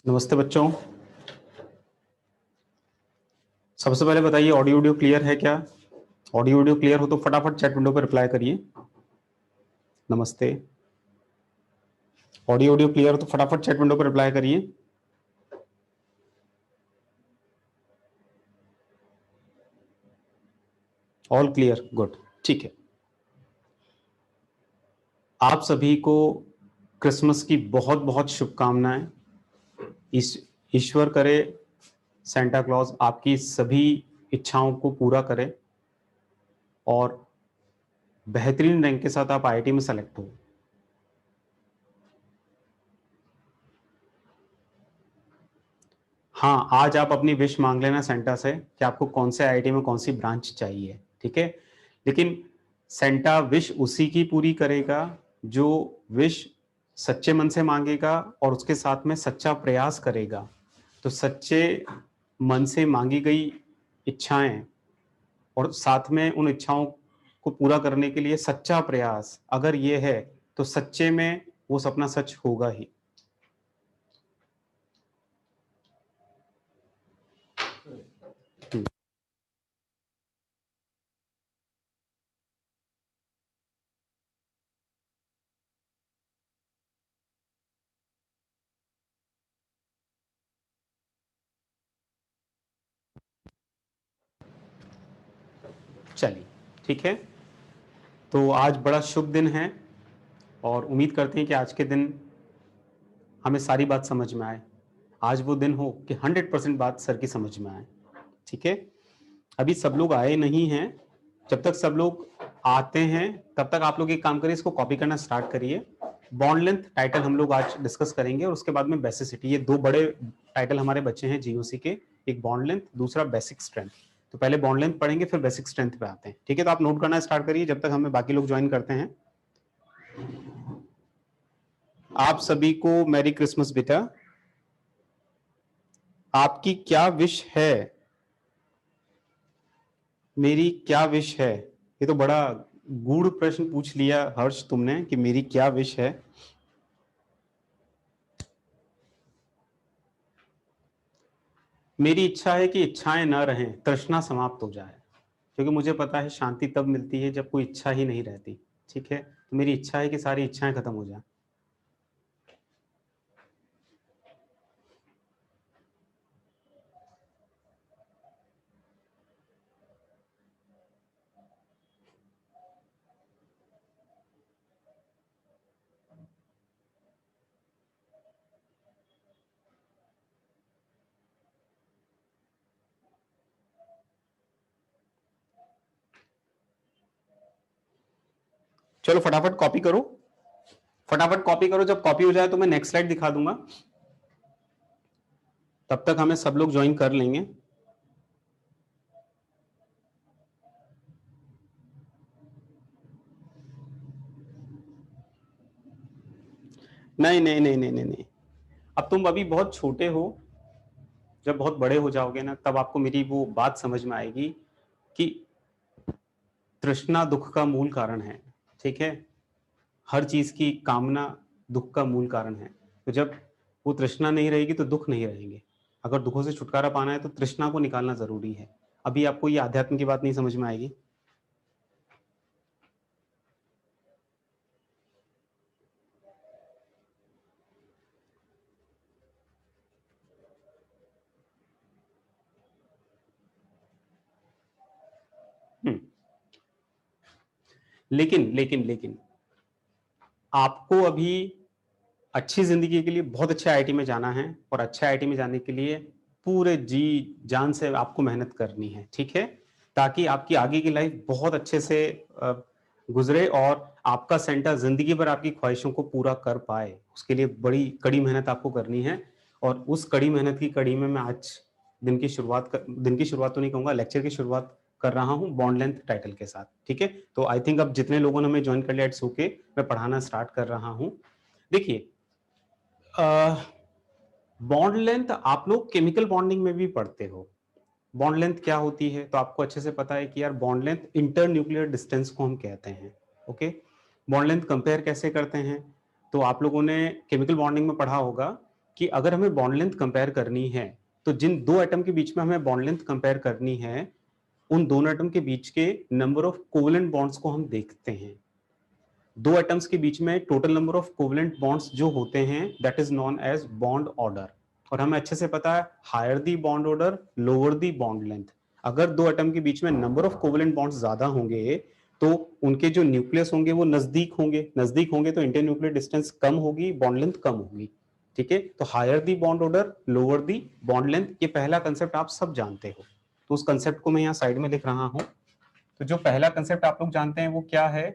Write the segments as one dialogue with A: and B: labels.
A: नमस्ते बच्चों। सबसे पहले बताइए ऑडियो वीडियो क्लियर है क्या? ऑडियो वीडियो क्लियर हो तो फटाफट चैट विंडो पर रिप्लाई करिए। नमस्ते। ऑडियो वीडियो क्लियर हो तो फटाफट चैट विंडो पर रिप्लाई करिए। ऑल क्लियर, गुड, ठीक है। आप सभी को क्रिसमस की बहुत बहुत शुभकामनाएं। ईश्वर करे सेंटा क्लॉज आपकी सभी इच्छाओं को पूरा करे और बेहतरीन रैंक के साथ आप आईआईटी में सेलेक्ट हो। हाँ, आज आप अपनी विश मांग लेना सेंटा से कि आपको कौन से आईआईटी में कौन सी ब्रांच चाहिए, ठीक है। लेकिन सेंटा विश उसी की पूरी करेगा जो विश सच्चे मन से मांगेगा और उसके साथ में सच्चा प्रयास करेगा। तो सच्चे मन से मांगी गई इच्छाएं और साथ में उन इच्छाओं को पूरा करने के लिए सच्चा प्रयास, अगर ये है तो सच्चे में वो सपना सच होगा ही। चलिए, ठीक है। तो आज बड़ा शुभ दिन है और उम्मीद करते हैं कि आज के दिन हमें सारी बात समझ में आए। आज वो दिन हो कि 100% बात सर की समझ में आए, ठीक है। अभी सब लोग आए नहीं हैं। जब तक सब लोग आते हैं तब तक आप लोग एक काम करिए, इसको कॉपी करना स्टार्ट करिए। बॉन्ड लेंथ टाइटल हम लोग आज डिस्कस करेंगे और उसके बाद में बेसिसिटी। ये दो बड़े टाइटल हमारे बच्चे हैं जीओसी के, एक बॉन्ड लेंथ, दूसरा बेसिक स्ट्रेंथ। तो पहले बॉन्ड लेंथ पढ़ेंगे फिर बेसिक स्ट्रेंथ पे आते हैं, ठीक है। तो आप नोट करना स्टार्ट करिए जब तक हमें बाकी लोग ज्वाइन करते हैं। आप सभी को मैरी क्रिसमस बेटा। आपकी क्या विश है? मेरी क्या विश है? ये तो बड़ा गूढ़ प्रश्न पूछ लिया हर्ष तुमने कि मेरी क्या विश है। मेरी इच्छा है कि इच्छाएं ना रहें, तृष्णा समाप्त हो जाए, क्योंकि मुझे पता है शांति तब मिलती है जब कोई इच्छा ही नहीं रहती, ठीक है। तो मेरी इच्छा है कि सारी इच्छाएं खत्म हो जाए। चलो फटाफट कॉपी करो, फटाफट कॉपी करो। जब कॉपी हो जाए तो मैं नेक्स्ट स्लाइड दिखा दूंगा, तब तक हमें सब लोग ज्वाइन कर लेंगे। नहीं नहीं नहीं नहीं नहीं नहीं, अब तुम अभी बहुत छोटे हो। जब बहुत बड़े हो जाओगे ना तब आपको मेरी वो बात समझ में आएगी कि तृष्णा दुख का मूल कारण है, ठीक है। हर चीज की कामना दुख का मूल कारण है। तो जब वो तृष्णा नहीं रहेगी तो दुख नहीं रहेंगे। अगर दुखों से छुटकारा पाना है तो तृष्णा को निकालना जरूरी है। अभी आपको ये आध्यात्म की बात नहीं समझ में आएगी। हम्म। लेकिन लेकिन लेकिन आपको अभी अच्छी जिंदगी के लिए बहुत अच्छे आईआईटी में जाना है और अच्छे आईआईटी में जाने के लिए पूरे जी जान से आपको मेहनत करनी है, ठीक है। ताकि आपकी आगे की लाइफ बहुत अच्छे से गुजरे और आपका सेंटर जिंदगी भर आपकी ख्वाहिशों को पूरा कर पाए। उसके लिए बड़ी कड़ी मेहनत आपको करनी है और उस कड़ी मेहनत की कड़ी में मैं आज दिन की शुरुआत तो नहीं कहूंगा, लेक्चर की शुरुआत कर रहा हूं बॉन्ड लेंथ टाइटल के साथ, ठीक है। तो आई थिंक अब जितने लोगों ने हमें ज्वाइन कर लिया इट्स ओके, मैं पढ़ाना स्टार्ट कर रहा हूं। देखिए, बॉन्ड लेंथ आप लोग केमिकल बॉन्डिंग में भी पढ़ते हो। बॉन्ड लेंथ क्या होती है तो आपको अच्छे से पता है कि यार bond length inter nuclear distance को हम कहते हैं, ओके। बॉन्ड लेंथ कंपेयर कैसे करते हैं तो आप लोगों ने केमिकल बॉन्डिंग में पढ़ा होगा कि अगर हमें बॉन्ड लेंथ कंपेयर करनी है तो जिन दो एटम के बीच में हमें बॉन्ड लेंथ कंपेयर करनी है उन दोनों एटम के बीच के नंबर ऑफ कोवेलेंट बॉन्ड्स को हम देखते हैं। दो एटम्स के बीच में total number of covalent bonds जो होते हैं that is known as bond order. और हमें अच्छे से पता है higher the bond order lower the bond length. अगर दो एटम के बीच में नंबर ऑफ कोवेलेंट बॉन्ड्स ज्यादा होंगे तो उनके जो न्यूक्लियस होंगे वो नजदीक होंगे तो इंटर न्यूक्लियर डिस्टेंस कम होगी, बॉन्ड लेंथ कम होगी। ठीक है, तो higher the bond order lower the bond length, ये पहला कंसेप्ट आप सब जानते हो। तो उस कंसेप्ट को मैं यहाँ साइड में लिख रहा हूं। तो जो पहला कंसेप्ट आप लोग जानते हैं वो क्या है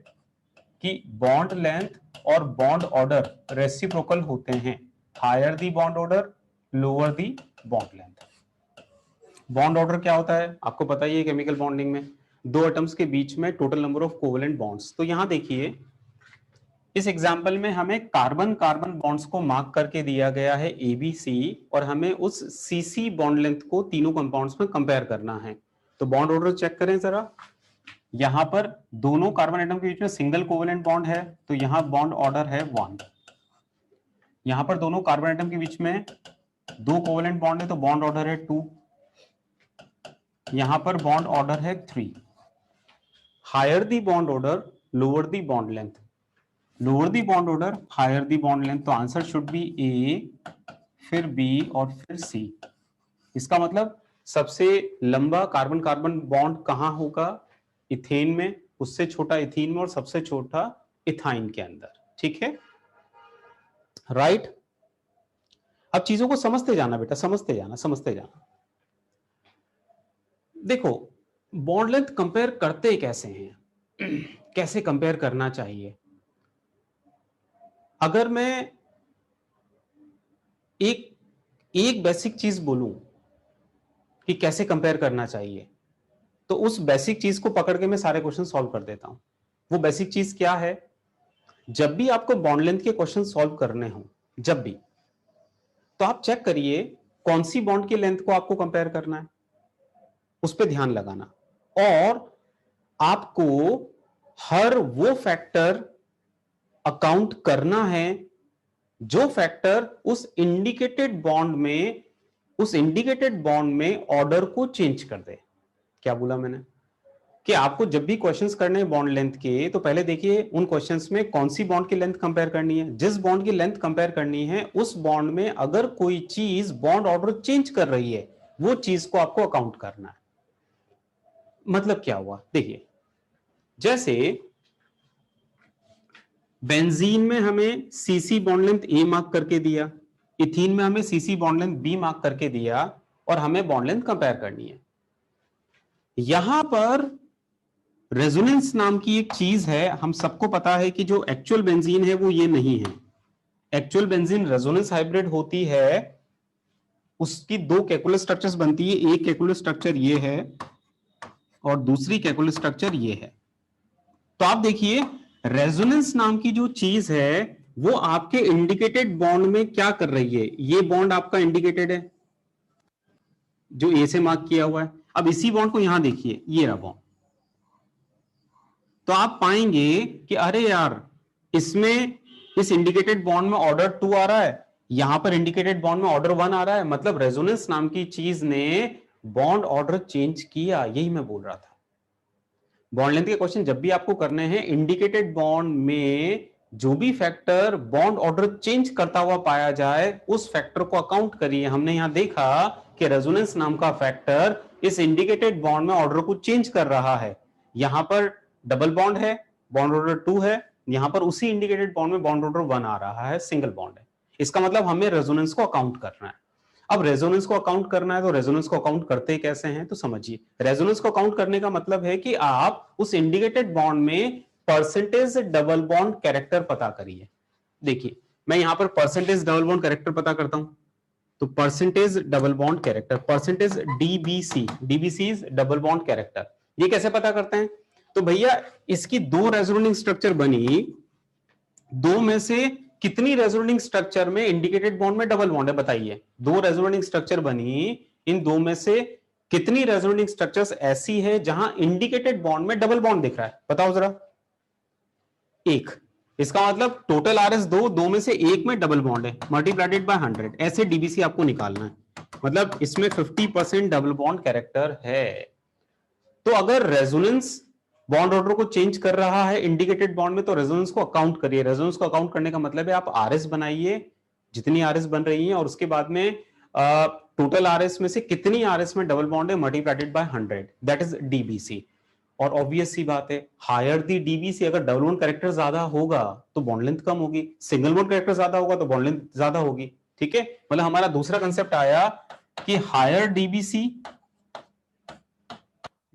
A: कि बॉन्ड लेंथ और बॉन्ड ऑर्डर रेसिप्रोकल होते हैं। Higher the bond order lower the bond length. Bond order क्या होता है आपको पता ही है, केमिकल बॉन्डिंग में दो एटम्स के बीच में total number of covalent bonds. तो यहां देखिए इस एग्जाम्पल में हमें कार्बन कार्बन बॉन्ड्स को मार्क करके दिया गया है ABC और हमें उस CC बॉन्ड लेंथ को तीनों कंपाउंड्स में कंपेयर करना है। तो बॉन्ड ऑर्डर चेक करें जरा। यहां पर दोनों कार्बन एटम के बीच में सिंगल कोवेलेंट बॉन्ड है तो यहां बॉन्ड ऑर्डर है 1। यहां पर दोनों कार्बन एटम के बीच में दो कोवेलेंट बॉन्ड है तो बॉन्ड ऑर्डर है 2। यहां पर बॉन्ड ऑर्डर है 3। Higher the bond order lower the bond length, lower the bond order higher the bond length. तो आंसर शुड बी A, फिर B और फिर C। इसका मतलब सबसे लंबा कार्बन कार्बन बॉन्ड कहां होगा? इथेन में, उससे छोटा इथीन में और सबसे छोटा इथाइन के अंदर। ठीक है, राइट। अब चीजों को समझते जाना बेटा, समझते जाना। देखो बॉन्ड लेंथ कंपेयर करते कैसे हैं कैसे कंपेयर करना चाहिए? अगर मैं एक बेसिक चीज बोलूं कि कैसे कंपेयर करना चाहिए तो उस बेसिक चीज को पकड़ के मैं सारे क्वेश्चन सॉल्व कर देता हूं। वो बेसिक चीज क्या है? जब भी आपको बॉन्ड लेंथ के क्वेश्चन सॉल्व करने हो, जब भी, तो आप चेक करिए कौन सी बॉन्ड की लेंथ को आपको कंपेयर करना है, उस पर ध्यान लगाना। और आपको हर वो फैक्टर अकाउंट करना है जो फैक्टर उस इंडिकेटेड बॉन्ड में ऑर्डर को चेंज कर दे। क्या बोला मैंने? कि आपको जब भी क्वेश्चंस करने हैं बॉन्ड लेंथ के तो पहले देखिए उन क्वेश्चंस में कौन सी बॉन्ड की लेंथ कंपेयर करनी है। जिस बॉन्ड की लेंथ कंपेयर करनी है उस बॉन्ड में अगर कोई चीज बॉन्ड ऑर्डर चेंज कर रही है वो चीज को आपको अकाउंट करना है। मतलब क्या हुआ देखिए, जैसे बेंजीन में हमें CC bond length A mark करके दिया, इथीन में हमें CC bond length B mark करके दिया और हमें बॉन्ड लेंथ कंपेयर करनी है। यहां पर रेजोनेंस नाम की एक चीज है, हम सबको पता है कि जो एक्चुअल बेंजीन है वो ये नहीं है। एक्चुअल बेंजीन रेजोनेंस हाइब्रिड होती है, उसकी दो कैलकुलस स्ट्रक्चर्स बनती है, एक कैलकुलस स्ट्रक्चर ये है और दूसरी कैलकुलस स्ट्रक्चर ये है। तो आप देखिए रेजोनेंस नाम की जो चीज है वो आपके इंडिकेटेड बॉन्ड में क्या कर रही है। ये बॉन्ड आपका इंडिकेटेड है जो ए से मार्क किया हुआ है। अब इसी बॉन्ड को यहां देखिए, ये रहा बॉन्ड। तो आप पाएंगे कि अरे यार इसमें इस इंडिकेटेड बॉन्ड में ऑर्डर 2 आ रहा है, यहां पर इंडिकेटेड बॉन्ड में ऑर्डर 1 आ रहा है। मतलब रेजोनेंस नाम की चीज ने बॉन्ड ऑर्डर चेंज किया। यही मैं बोल रहा था। बॉन्ड लेंथ के क्वेश्चन जब भी आपको करने हैं, इंडिकेटेड बॉन्ड में जो भी फैक्टर बॉन्ड ऑर्डर चेंज करता हुआ पाया जाए उस फैक्टर को अकाउंट करिए। हमने यहां देखा कि रेजोनेंस नाम का फैक्टर इस इंडिकेटेड बॉन्ड में ऑर्डर को चेंज कर रहा है। यहां पर डबल बॉन्ड है, बॉन्ड ऑर्डर 2 है, यहां पर उसी इंडिकेटेड बॉन्ड में बॉन्ड ऑर्डर 1 आ रहा है, सिंगल बॉन्ड है। इसका मतलब हमें रेजोनेंस को अकाउंट करना है। अब रेजोनेंस को अकाउंट करना है तो रेजोनेंस को अकाउंट करते कैसे हैं तो समझिए। रेजोनेंस को अकाउंट करने का मतलब है कि आप उस इंडिकेटेड बॉन्ड में परसेंटेज डबल बॉन्ड कैरेक्टर पता करिए। देखिए मैं यहां पर परसेंटेज डबल बॉन्ड कैरेक्टर पता करता हूं। तो percentage double bond character, percentage DBC is double bond character. ये कैसे पता करते हैं? तो भैया इसकी दो रेजोनेंस स्ट्रक्चर बनी, दो में से कितनी रेजोनेंस स्ट्रक्चर में इंडिकेटेड बॉन्ड में डबल बॉन्ड है बताइए। दो रेजोनेंस स्ट्रक्चर बनी, इन दो में से कितनी रेजोनेंस स्ट्रक्चर्स ऐसी है जहां इंडिकेटेड बॉन्ड में डबल बॉन्ड दिख रहा है? बताओ जरा। एक। इसका मतलब टोटल आरएस दो में से एक में डबल बॉन्ड है, मल्टीप्लाइडेड बाय 100, ऐसे डीबीसी आपको निकालना है। मतलब इसमें 50% डबल बॉन्ड कैरेक्टर है। तो अगर रेजोनेंस बॉन्ड ऑर्डर को चेंज कर रहा है इंडिकेटेड बॉन्ड में, तो रेजोनेंस को अकाउंट करिए। रेजोनेंस को अकाउंट करने का मतलब है आप आरएस बनाइए, जितनी आरएस बन रही है, और उसके बाद में टोटल आरएस में से कितनी आरएस में डबल बॉन्ड है मल्टीप्लाइडेड बाय 100, दैट इज डीबीसी। और ऑब्वियस सी बात है, हायर दी डीबीसी, अगर डबल बॉन्ड कैरेक्टर ज्यादा होगा तो बॉन्ड लेंथ कम होगी, सिंगल बॉन्ड कैरेक्टर ज्यादा होगा तो बॉन्ड लेंथ ज्यादा होगी। ठीक है, मतलब हमारा दूसरा कंसेप्ट आया कि higher DBC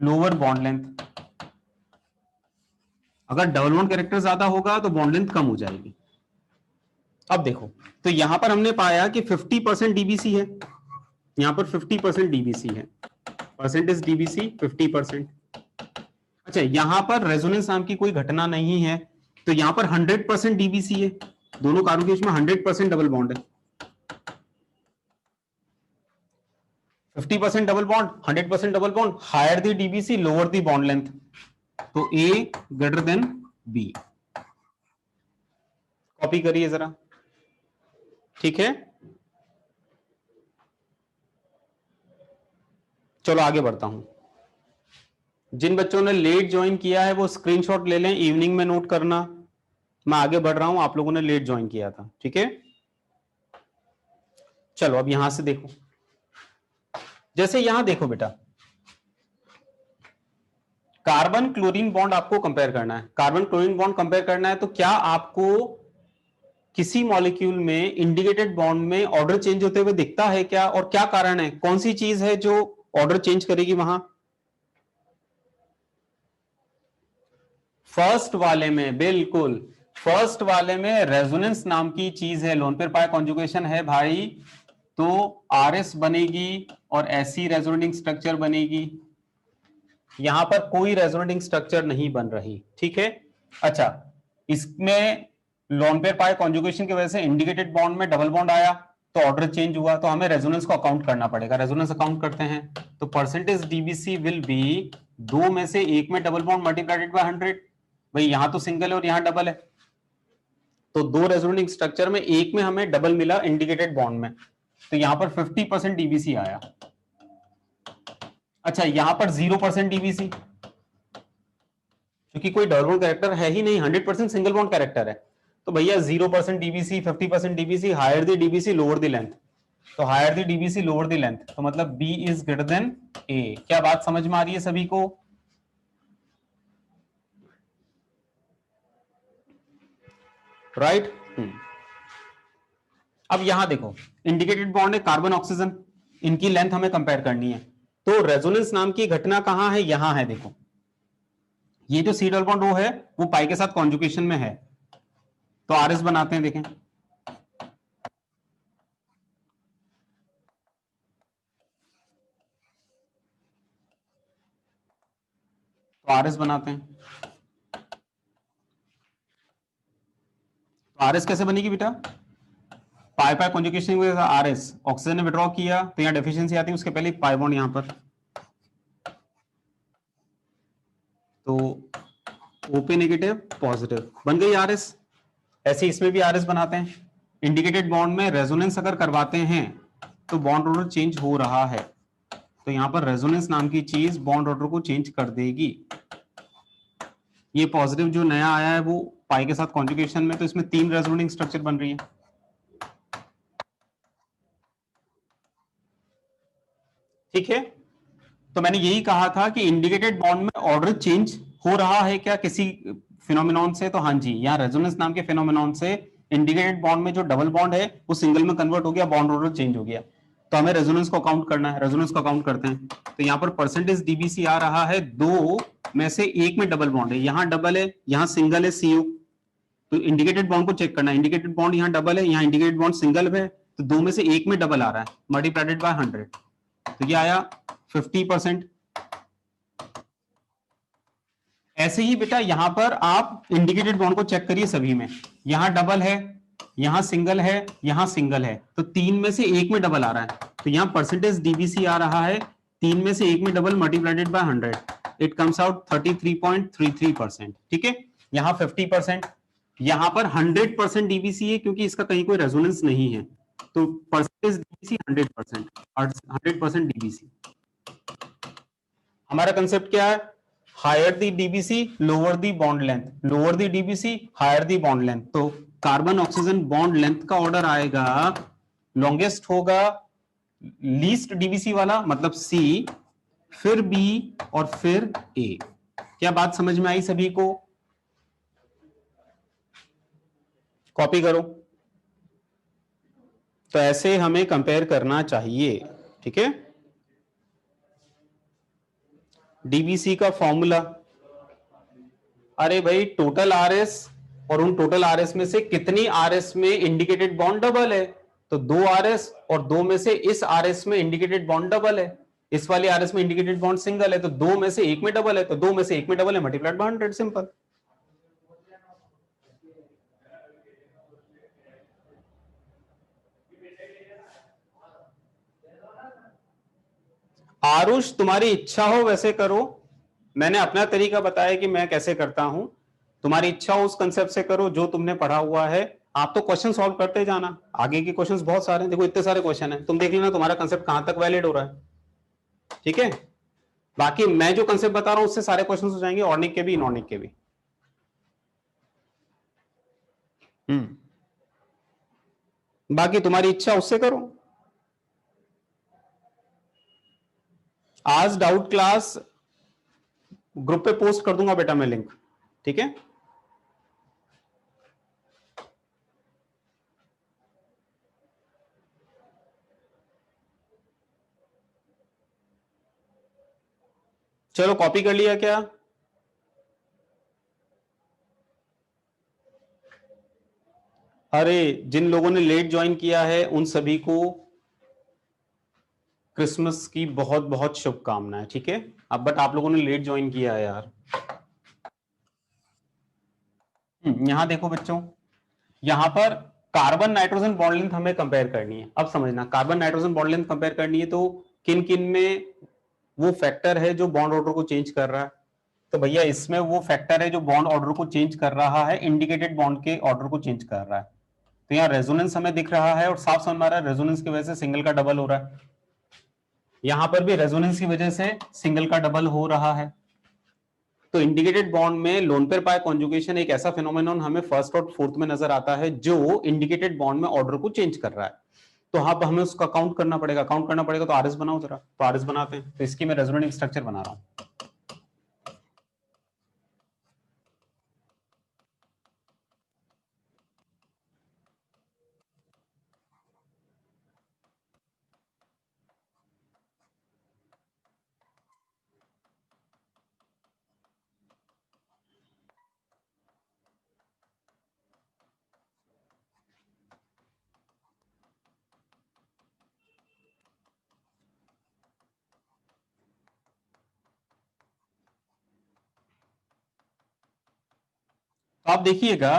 A: lower bond length, अगर डबल बॉन्ड कैरेक्टर ज्यादा होगा तो बॉन्ड लेंथ कम हो जाएगी। अब देखो, तो यहां पर हमने पाया कि 50% डीबीसी है, यहां पर 50% डीबीसी है, परसेंटेज डीबीसी 50%। अच्छा, यहां पर रेजोनेंस नाम की कोई घटना नहीं है, तो यहां पर 100% डीबीसी है, दोनों कारों के बीच में 100% डबल बॉन्ड है। 50% double bond, 100% double bond, higher the DBC lower the bond length, तो A greater than B. Copy करिए जरा, ठीक है। चलो आगे बढ़ता हूं। जिन बच्चों ने लेट ज्वाइन किया है वो स्क्रीनशॉट ले लें, इवनिंग में नोट करना। मैं आगे बढ़ रहा हूं, आप लोगों ने लेट ज्वाइन किया था, ठीक है। चलो अब यहां से देखो, जैसे यहां देखो बेटा, कार्बन क्लोरीन बॉन्ड आपको कंपेयर करना है, कार्बन क्लोरीन बॉन्ड कंपेयर करना है, तो क्या आपको किसी मॉलिक्यूल में इंडिकेटेड बॉन्ड में ऑर्डर चेंज होते हुए दिखता है क्या, और क्या कारण है, कौन सी चीज है जो ऑर्डर चेंज करेगी वहां? फर्स्ट वाले में, बिल्कुल फर्स्ट वाले में रेजोनेंस नाम की चीज है, लोन पेयर पाई कॉन्जुगेशन है भाई, तो आरएस बनेगी और ऐसी रेजोनेटिंग स्ट्रक्चर बनेगी। यहां पर कोई रेजोनेटिंग स्ट्रक्चर नहीं बन रही, ठीक है। अच्छा, इसमें लोन पेयर पाई कॉन्जुगेशन की वजह से इंडिकेटेड बॉन्ड में डबल बॉन्ड आया तो ऑर्डर चेंज हुआ, तो हमें रेजोनेंस को अकाउंट करना पड़ेगा। रेजोनेंस अकाउंट करते हैं, तो परसेंटेज डीबीसी विल बी दो में से एक में डबल बॉन्ड मल्टीप्लाइडेड बाय 100। भाई यहां तो सिंगल है और यहां डबल है, तो दो रेजोनेटिंग स्ट्रक्चर में एक में हमें डबल मिला इंडिकेटेड बॉन्ड में, तो यहां पर 50% डीबीसी आया। अच्छा, यहां पर 0% डीबीसी, क्योंकि कोई डबल बॉन्ड कैरेक्टर है ही नहीं, 100% सिंगल बॉन्ड कैरेक्टर है, तो भैया 0% DBC, 50% DBC, higher the DBC lower the length, तो higher the DBC lower the length, तो मतलब B is greater than A. क्या बात समझ में आ रही है सभी को? राइट अब यहां देखो, इंडिकेटेड बॉन्ड है कार्बन ऑक्सीजन, इनकी लेंथ हमें कंपेयर करनी है, तो रेजोनेंस नाम की घटना कहां है? यहां है, देखो ये जो सी डबल बॉन्ड ओ है वो पाई के साथ कॉन्जुगेशन में है, तो आरएस बनाते हैं, देखें तो आरएस बनाते हैं, तो आरएस कैसे बनेगी बेटा? पाई पाई कॉन्जुगेशन की आरएस, ऑक्सीजन ने विड्रॉ किया तो यहाँ डेफिशिएंसी आती है, उसके पहले पाई बॉन्ड यहां पर, तो ओपी नेगेटिव पॉजिटिव बन गई आरएस। ऐसे इसमें भी आरएस बनाते हैं, इंडिकेटेड बॉन्ड में रेजोनेंस अगर करवाते हैं तो बॉन्ड ऑर्डर चेंज हो रहा है, तो यहां पर रेजोनेंस नाम की चीज बॉन्ड ऑर्डर को चेंज कर देगी। ये पॉजिटिव जो नया आया है वो पाई के साथ कॉन्जुगेशन में, तो इसमें 3 रेजोनेटिंग स्ट्रक्चर बन रही है, ठीक है। तो मैंने यही कहा था कि इंडिकेटेड बॉन्ड में ऑर्डर चेंज हो रहा है क्या किसी फिनोमिनॉन से, तो हाँ जी, यहाँ रेजोनेंस नाम के फिनोमिनॉन से इंडिकेटेड बॉन्ड में जो डबल बॉन्ड है वो सिंगल में कन्वर्ट हो गया, बॉन्ड ऑर्डर चेंज हो गया, तो हमें रेजोनेंस को काउंट करना है। रेजोनेंस को काउंट करते हैं, तो यहाँ पर परसेंटेज डीबीसी आ रहा है, दो में से एक में डबल बॉन्ड है, यहाँ डबल है यहाँ सिंगल है सीयू, तो इंडिकेटेड बॉन्ड को चेक करना है, इंडिकेटेड बॉन्ड यहाँ डबल है यहाँ इंडिकेटेड बॉन्ड सिंगल है, तो दो में से एक में डबल आ रहा है मल्टीप्लाइडेड बाय 100, तो ये आया 50%। ऐसे ही बेटा यहां पर आप इंडिकेटेड बॉन्ड को चेक करिए, सभी में यहां डबल है यहां सिंगल है यहां सिंगल है, तो तीन में से एक में डबल आ रहा है, तो यहां परसेंटेज डीबीसी आ रहा है तीन में से एक में double मल्टीप्लाइडेड bye 100, it comes out 33.33%, ठीक है। यहां 50%, यहां पर 100% डीबीसी है क्योंकि इसका कहीं कोई रेजोनेंस नहीं है, तो परसेंटेज डीबीसी 100%, 100% डीबीसी। हमारा कंसेप्ट क्या है? Higher the DBC lower the bond length, lower the DBC higher the bond length. तो कार्बन ऑक्सीजन बॉन्ड लेंथ का ऑर्डर आएगा, लॉन्गेस्ट होगा लीस्ट डीबीसी वाला मतलब सी, फिर बी और फिर ए। क्या बात समझ में आई सभी को? कॉपी करो। तो ऐसे हमें कंपेयर करना चाहिए, ठीक है। डीबीसी का फॉर्मूला, अरे भाई टोटल आरएस, और उन टोटल आरएस में से कितनी आरएस में इंडिकेटेड बॉन्ड डबल है, तो 2 आरएस, और 2 में से इस आरएस में इंडिकेटेड बॉन्ड डबल है, इस वाली आरएस में इंडिकेटेड बॉन्ड सिंगल है, तो 2 में से 1 में डबल है, तो 2 में से 1 में डबल है मल्टीप्लाइड बाय 100, सिंपल। आरुष तुम्हारी इच्छा हो वैसे करो, मैंने अपना तरीका बताया कि मैं कैसे करता हूं, तुम्हारी इच्छा हो उस कंसेप्ट से करो जो तुमने पढ़ा हुआ है। आप तो क्वेश्चन सॉल्व करते जाना, आगे के क्वेश्चंस बहुत सारे हैं, देखो इतने सारे क्वेश्चन हैं, तुम देख लेना तुम्हारा कंसेप्ट कहां तक वैलिड हो रहा है, ठीक है। बाकी मैं जो कंसेप्ट बता रहा हूं उससे सारे क्वेश्चंस हो जाएंगे, ऑर्निक के भी इनऑर्निक के भी। बाकी तुम्हारी इच्छा उससे करो। आज डाउट क्लास ग्रुप पे पोस्ट कर दूंगा बेटा मैं लिंक, ठीक है। चलो कॉपी कर लिया क्या? अरे जिन लोगों ने लेट ज्वाइन किया है उन सभी को क्रिसमस की बहुत बहुत शुभकामनाएं, ठीक है। अब बट आप लोगों ने लेट ज्वाइन किया है यार। यहां देखो बच्चों, यहां पर कार्बन नाइट्रोजन बॉन्ड लेंथ हमें कंपेयर करनी है। अब समझना, carbon nitrogen bond length compare करनी है तो किन किन में वो फैक्टर है जो बॉन्ड ऑर्डर को चेंज कर रहा है। तो भैया इसमें वो फैक्टर है जो बॉन्ड ऑर्डर को चेंज कर रहा है, इंडिकेटेड बॉन्ड के ऑर्डर को चेंज कर रहा है। तो यहाँ रेजोनेंस हमें दिख रहा है और साफ समझ में आ रहा है रेजोनेंस की वजह से सिंगल का डबल हो रहा है, यहां पर भी रेजोनेंस की वजह से सिंगल का डबल हो रहा है। तो इंडिकेटेड बॉन्ड में लोन पेयर पाई कॉन्जुगेशन एक ऐसा फिनोमेनॉन हमें फर्स्ट और फोर्थ में नजर आता है जो इंडिकेटेड बॉन्ड में ऑर्डर को चेंज कर रहा है। तो अब हमें उसका काउंट करना पड़ेगा, काउंट करना पड़ेगा, तो आरएस बनाओ जरा। तो आरएस बनाते हैं, तो इसकी मैं रेजोनेटिंग स्ट्रक्चर बना रहा हूं। तो आप देखिएगा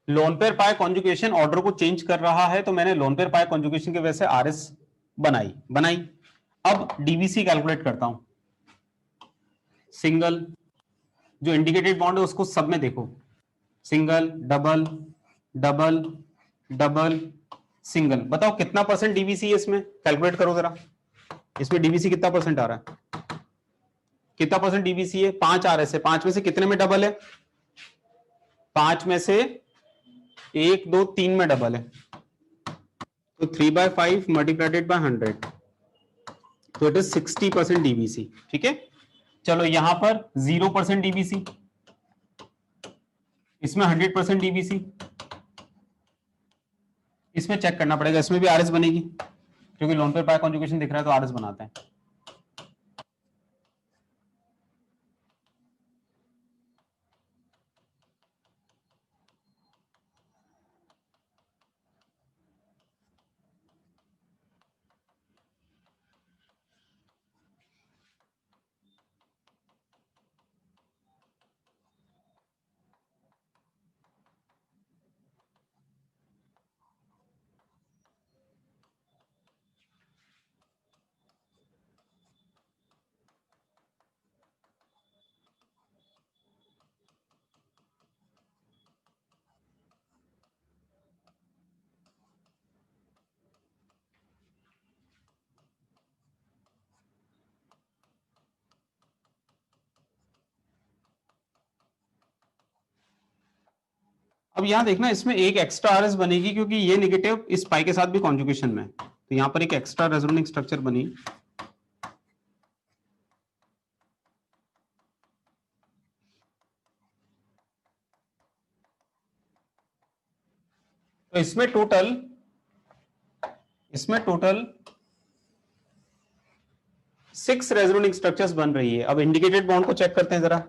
A: लोन पेयर पाई कॉन्जुगेशन ऑर्डर को चेंज कर रहा है, तो मैंने लोन पेयर पाई कॉन्जुगेशन की वजह से आरएस बनाई बनाई। अब डीबीसी कैलकुलेट करता हूं। सिंगल, जो इंडिकेटेड बॉन्ड है उसको सब में देखो, single double double double single, बताओ कितना परसेंट डीबीसी है इसमें, कैलकुलेट करो जरा। इसमें डीबीसी कितना परसेंट आ रहा है? कितना परसेंट डीबीसी है? 5 आ रहे से 5 में से कितने में डबल है? 5 में से 1 2 3 में डबल है, तो 3/5 मल्टीप्लाइडेड बाय 100, तो इट इज 60% डीबीसी, ठीक है। चलो यहां पर 0% डीबीसी, इसमें 100% डीबीसी। इसमें चेक करना पड़ेगा, इसमें भी आरएस बनेगी क्योंकि लोन पेयर पाई कॉन्जुगेशन दिख रहा है तो आरएस बनाते हैं। अब यहां देखना, इसमें एक एक्स्ट्रा आरएस बनेगी क्योंकि ये नेगेटिव इस पाई के साथ भी कॉन्जुगेशन में है, तो यहां पर एक एक्स्ट्रा रेजोनेंस स्ट्रक्चर बनी। तो इसमें टोटल 6 रेजोनेंस स्ट्रक्चर्स बन रही है। अब इंडिकेटेड बॉन्ड को चेक करते हैं जरा।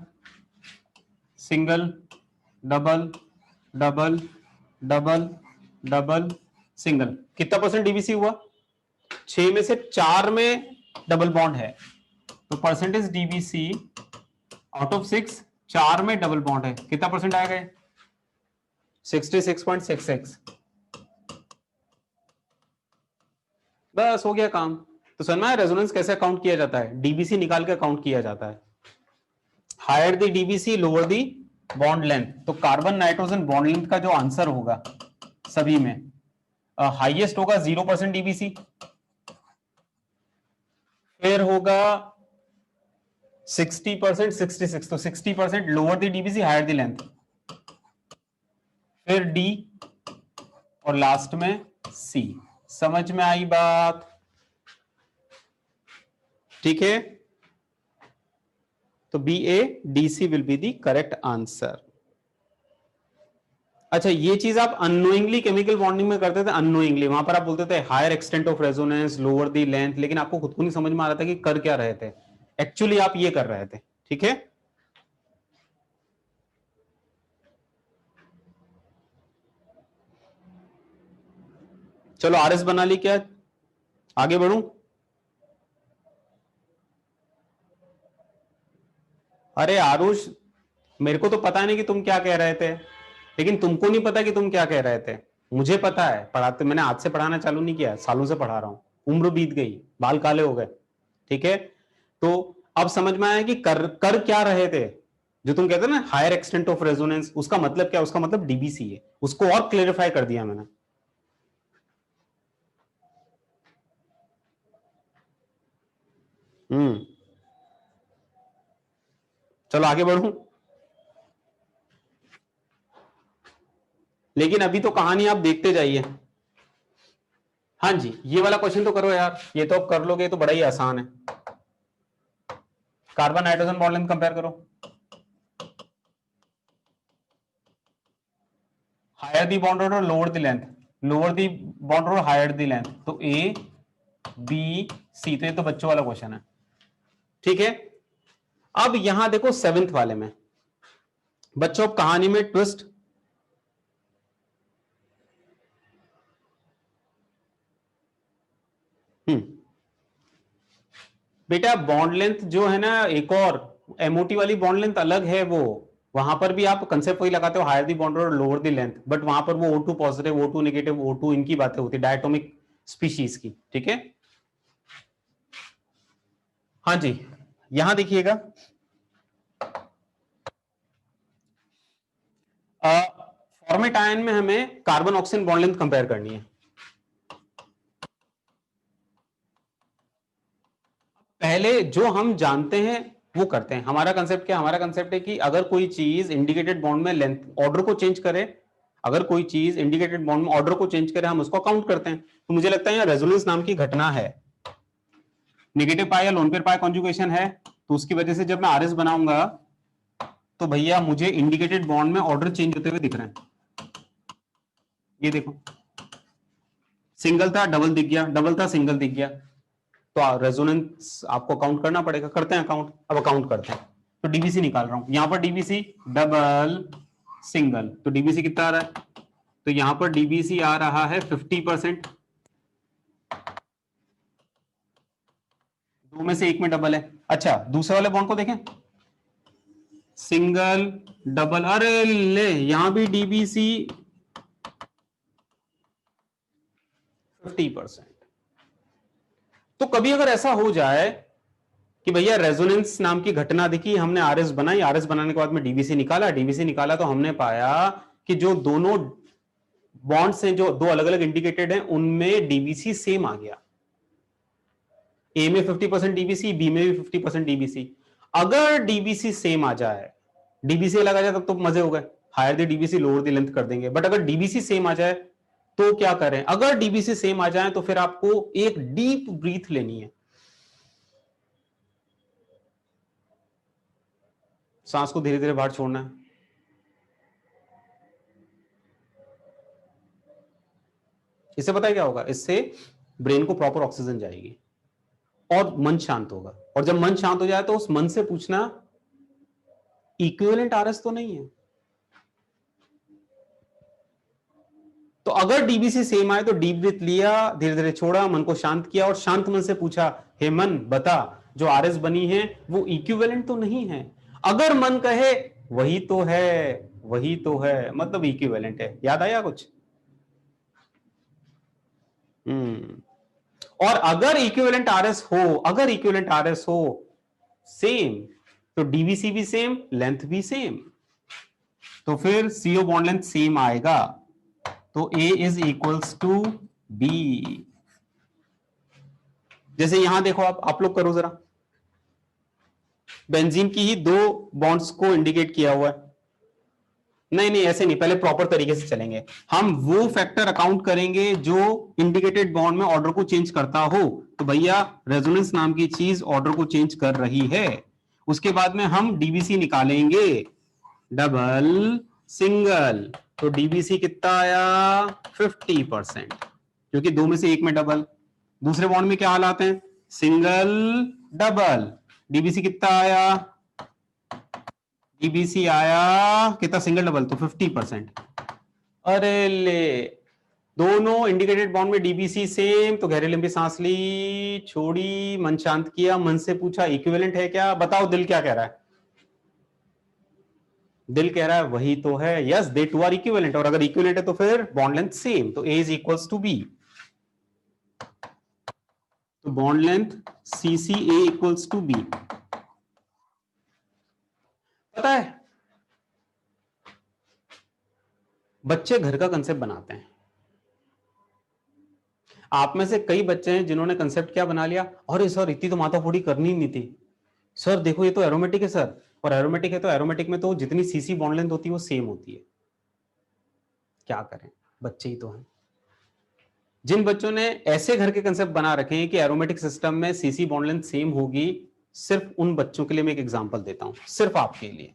A: Single, double, double, double, double, single. कितना परसेंट डीबीसी हुआ? 6 में से 4 में डबल बॉन्ड है, तो परसेंटेज डीबीसी आउट ऑफ 6 4 में डबल बॉन्ड है, कितना परसेंट आएगा? 66.66। बस हो गया काम। तो समझ में रेजोनेंस कैसे काउंट किया जाता है? डीबीसी निकाल के काउंट किया जाता है। Higher the DBC lower the bond length. तो कार्बन नाइट्रोजन बॉन्ड लेंथ का जो आंसर होगा सभी में हाईएस्ट होगा 0% डीबीसी, फिर होगा 60%, 66, तो 60% lower the DBC higher the length, फिर डी और लास्ट में सी। समझ में आई बात? ठीक है, तो B A D C will be the correct answer. अच्छा, ये चीज आप अननोइंगली केमिकल बॉन्डिंग में करते थे, अननोइंगली वहां पर आप बोलते थे higher extent of resonance, lower the length, लेकिन आपको खुद को नहीं समझ में आ रहा था कि कर क्या रहे थे। एक्चुअली आप ये कर रहे थे। ठीक है, चलो आरएस बना ली, क्या आगे बढ़ूं? अरे आरुष, मेरे को तो पता नहीं कि तुम क्या कह रहे थे, लेकिन तुमको नहीं पता कि तुम क्या कह रहे थे। मुझे पता है, पढ़ाते मैंने आज से पढ़ाना चालू नहीं किया, सालों से पढ़ा रहा हूं, उम्र बीत गई, बाल काले हो गए। ठीक है, तो अब समझ में आया कि कर क्या रहे थे। जो तुम कहते ना हायर एक्सटेंट ऑफ रेजोनेंस, उसका मतलब क्या? उसका मतलब डीबीसी है। उसको और क्लेरिफाई कर दिया मैंने। चलो आगे बढ़ूं, लेकिन अभी तो कहानी आप देखते जाइए। हाँ जी, ये वाला क्वेश्चन तो करो यार, ये तो आप कर लोगे, तो बड़ा ही आसान है। Carbon nitrogen bond length compare करो। Higher the bond order, lower the length, lower the bond order, higher the length, तो ए बी सी। तो ये तो बच्चों वाला क्वेश्चन है। ठीक है, अब यहां देखो 7th वाले में बच्चों, अब कहानी में ट्विस्ट। बेटा बॉन्ड लेंथ जो है ना, एक और एमओटी वाली बॉन्ड लेंथ अलग है वो, वहां पर भी आप कंसेप्ट वही लगाते हो, हायर दी बॉन्ड और लोअर दी लेंथ, बट वहां पर वो O2 positive, O2 negative, O2 इनकी बातें होती है, डायटोमिक स्पीशीज की। ठीक है, हाँ जी, यहां देखिएगा, फॉर्मेट आयन में हमें carbon oxygen bond length compare करनी है। पहले जो हम जानते हैं वो करते हैं। हमारा कंसेप्ट क्या? हमारा कंसेप्ट है कि अगर कोई चीज इंडिकेटेड बॉन्ड में लेंथ ऑर्डर को चेंज करे, अगर कोई चीज इंडिकेटेड बॉन्ड में ऑर्डर को चेंज करे, हम उसको काउंट करते हैं। तो मुझे लगता है यहाँ रेजोनेंस नाम की घटना है, नेगेटिव पाई या लोन पेयर पाई कॉन्जुगेशन है, तो उसकी वजह से जब मैं आरएस बनाऊंगा तो भैया मुझे इंडिकेटेड बॉन्ड में ऑर्डर चेंज होते हुए दिख रहे हैं। ये देखो, सिंगल था डबल दिख गया, डबल था सिंगल दिख गया, तो रेजोनेंस आपको काउंट करना पड़ेगा। करते हैं काउंट, अब काउंट करते हैं। तो डीबीसी निकाल रहा हूं, यहां पर डीबीसी डबल सिंगल, तो डीबीसी कितना आ रहा है? तो यहां पर डीबीसी आ रहा है 50%। दो में से एक में डबल है। अच्छा, दूसरे वाले बॉन्ड को देखें, सिंगल डबल, अरे ले यहां भी डीबीसी 50%। तो कभी अगर ऐसा हो जाए कि भैया रेजोनेंस नाम की घटना दिखी, हमने आरएस बनाई, आरएस बनाने के बाद में डीबीसी निकाला, डीबीसी निकाला तो हमने पाया कि जो दोनों बॉन्ड्स हैं, जो दो अलग अलग इंडिकेटेड हैं, उनमें डीबीसी सेम आ गया। ए में 50% डीबीसी, बी में भी 50% डीबीसी। अगर डीबीसी सेम आ जाए, डीबीसी अलग आ जाए, तब तो मजे हो गए। Higher the DBC lower the length कर देंगे। बट अगर डीबीसी सेम आ जाए तो क्या करें? अगर डीबीसी सेम आ जाए तो फिर आपको एक डीप ब्रीथ लेनी है, सांस को धीरे धीरे बाहर छोड़ना है। इससे पता है क्या होगा? इससे ब्रेन को प्रॉपर ऑक्सीजन जाएगी और मन शांत होगा। और जब मन शांत हो जाए तो उस मन से पूछना इक्विवेलेंट आरएस तो नहीं है। तो अगर डीबीसी सेम आए तो डीप ब्रीथ लिया, धीरे धीरे छोड़ा, मन को शांत किया और शांत मन से पूछा, हे मन बता जो आरएस बनी है वो इक्विवेलेंट तो नहीं है? अगर मन कहे वही तो है, वही तो है, मतलब इक्विवेलेंट है। याद आया कुछ? और अगर इक्विवेलेंट आरएस हो, अगर इक्विवेलेंट आरएस हो सेम, तो डीबीसी भी सेम, लेंथ भी सेम, तो फिर सीओ बॉन्ड लेंथ सेम आएगा। तो A is equals to B। जैसे यहां देखो, आप लोग करो जरा, बेंजीन की ही दो बॉन्ड्स को इंडिकेट किया हुआ है। नहीं नहीं, ऐसे नहीं, पहले प्रॉपर तरीके से चलेंगे। हम वो फैक्टर अकाउंट करेंगे जो इंडिकेटेड बॉन्ड में ऑर्डर को चेंज करता हो। तो भैया रेजोनेंस नाम की चीज ऑर्डर को चेंज कर रही है। उसके बाद में हम डीबीसी निकालेंगे, डबल सिंगल। तो डीबीसी कितना आया? 50%, क्योंकि दो में से एक में डबल। दूसरे बॉन्ड में क्या हालात हैं? Single double. डीबीसी कितना आया? डीबीसी आया कितना? सिंगल डबल तो 50%। अरे ले, दोनों इंडिकेटेड बॉन्ड में डीबीसी सेम, तो गहरी लंबी सांस ली, छोड़ी, मन शांत किया, मन से पूछा इक्विवेलेंट है क्या? बताओ दिल क्या कह रहा है? दिल कह रहा है वही तो है, yes they two are equivalent. और अगर इक्विवेलेंट है तो फिर बॉन्ड लेंथ सेम, तो A is equals to B. तो bond length C C A equals to B. पता है बच्चे घर का कंसेप्ट बनाते हैं। आप में से कई बच्चे हैं जिन्होंने कंसेप्ट क्या बना लिया, अरे सर इतनी तो माथाफोड़ी करनी नहीं थी, सर देखो ये तो एरोमेटिक है सर, और एरोमेटिक है तो एरोमेटिक में तो जितनी सीसी बॉन्ड लेंथ होती है वो सेम होती है। क्या करें, बच्चे ही तो हैं। जिन बच्चों ने ऐसे घर के कंसेप्ट बना रखे हैं कि एरोमेटिक सिस्टम में सीसी बॉन्ड लेंथ सेम होगी, सिर्फ उन बच्चों के लिए मैं एक एग्जांपल देता हूं, सिर्फ आपके लिए,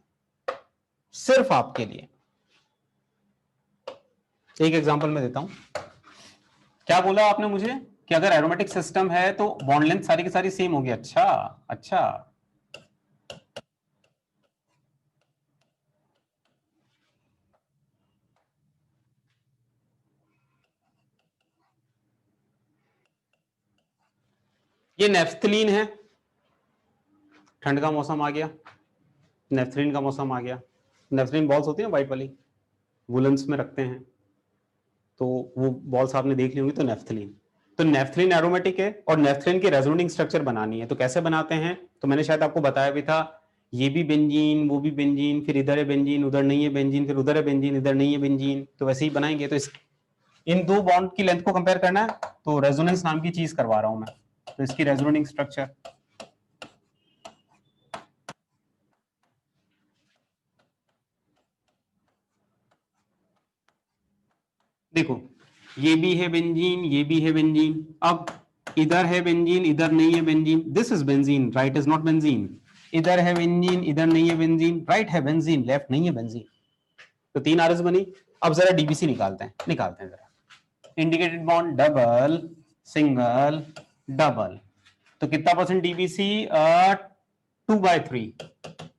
A: सिर्फ आपके लिए एक एग्जांपल मैं देता हूं। क्या बोला आपने मुझे कि अगर एरोमेटिक सिस्टम है तो बॉन्ड लेंथ सारी की सारी सेम होगी? अच्छा अच्छा, ये नेफ्थलीन है, ठंड का मौसम आ गया, नेफ्थलीन का मौसम आ गया। नेफ्थलीन बॉल्स होती है व्हाइट वाली, वुलन्स में रखते हैं, तो वो बॉल्स आपने देख ली होंगी। तो नेफ्थलीन, तो नेफ्थलीन एरोमेटिक है और नेफ्थलीन की रेजोनेटिंग स्ट्रक्चर बनानी है। तो कैसे बनाते हैं? तो मैंने शायद आपको बताया भी था, ये भी बेंजीन, वो भी बेंजीन, फिर इधर है बेंजीन, उधर नहीं है बेंजीन, फिर उधर है बेंजीन, इधर नहीं है बेंजीन, तो वैसे ही बनाएंगे। तो इन दो बॉन्ड की लेंथ को कंपेयर करना है, तो रेजोनेंस नाम की चीज करवा रहा हूं मैं। तो इसकी रेजोनेटिंग स्ट्रक्चर देखो, ये भी है बेंजीन, ये भी है बेंजीन। अब इधर है बेंजीन, इधर नहीं है benzene, this is benzene, right is not benzene. इधर है बेंजीन, इधर नहीं है बेंजीन, राइट है बेंजीन, लेफ्ट नहीं है बेंजीन। तो तीन आरएस बनी। अब जरा डीबीसी निकालते हैं, निकालते हैं जरा। Indicated bond double single double, तो कितना परसेंट डीबीसी? 2/3।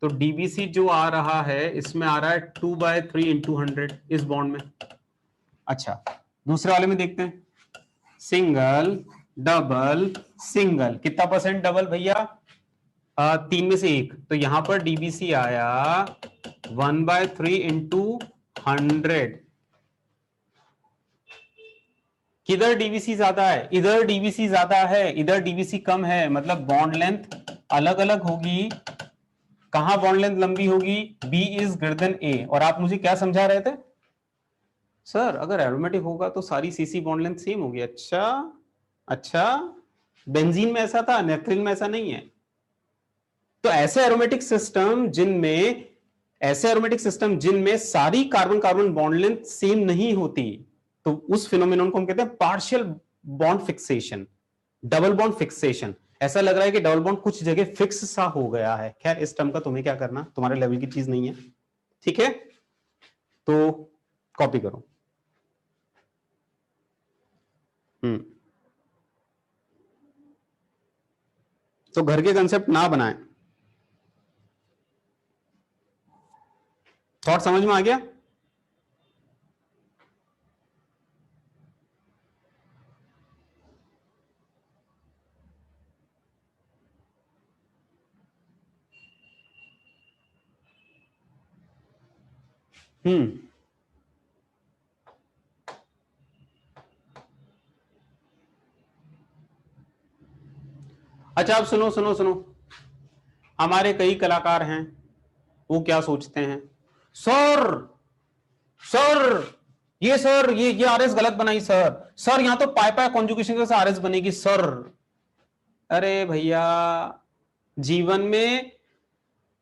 A: तो डीबीसी जो आ रहा है इसमें आ रहा है 2/3 इंटू 100 इस बॉन्ड में। अच्छा, दूसरे वाले में देखते हैं, सिंगल डबल सिंगल, कितना परसेंट डबल भैया? 3 में से एक, तो यहां पर डीबीसी आया 1/3 इंटू 100। किधर डीबीसी ज्यादा है? इधर डीबीसी ज्यादा है, इधर डीबीसी कम है, मतलब बॉन्ड लेंथ अलग अलग होगी। कहां बॉन्ड लेंथ लंबी होगी? बी इज ग्रेटर देन ए। और आप मुझे क्या समझा रहे थे? सर अगर एरोमेटिक होगा तो सारी सीसी बॉन्ड लेंथ सेम होगी। अच्छा अच्छा, बेंजीन में ऐसा था, नेफ्थलीन में ऐसा नहीं है। तो ऐसे एरोमेटिक सिस्टम जिनमें ऐसे एरोमेटिक सिस्टम जिनमें सारी carbon carbon bond length same नहीं होती, तो उस फिनोमेनन को हम कहते हैं partial bond fixation, double bond fixation. ऐसा लग रहा है कि डबल बॉन्ड कुछ जगह फिक्स सा हो गया है। खैर, इस टर्म का तुम्हें क्या करना, तुम्हारे लेवल की चीज नहीं है, ठीक है। तो कॉपी करो। तो घर के कंसेप्ट ना बनाएं। थॉट समझ में आ गया? अच्छा, अब सुनो सुनो सुनो, हमारे कई कलाकार हैं, वो क्या सोचते हैं, सर सर ये सर ये आरएस गलत बनाई सर यहां तो पाई पाई कॉन्जुगेशन से आरएस बनेगी सर। अरे भैया, जीवन में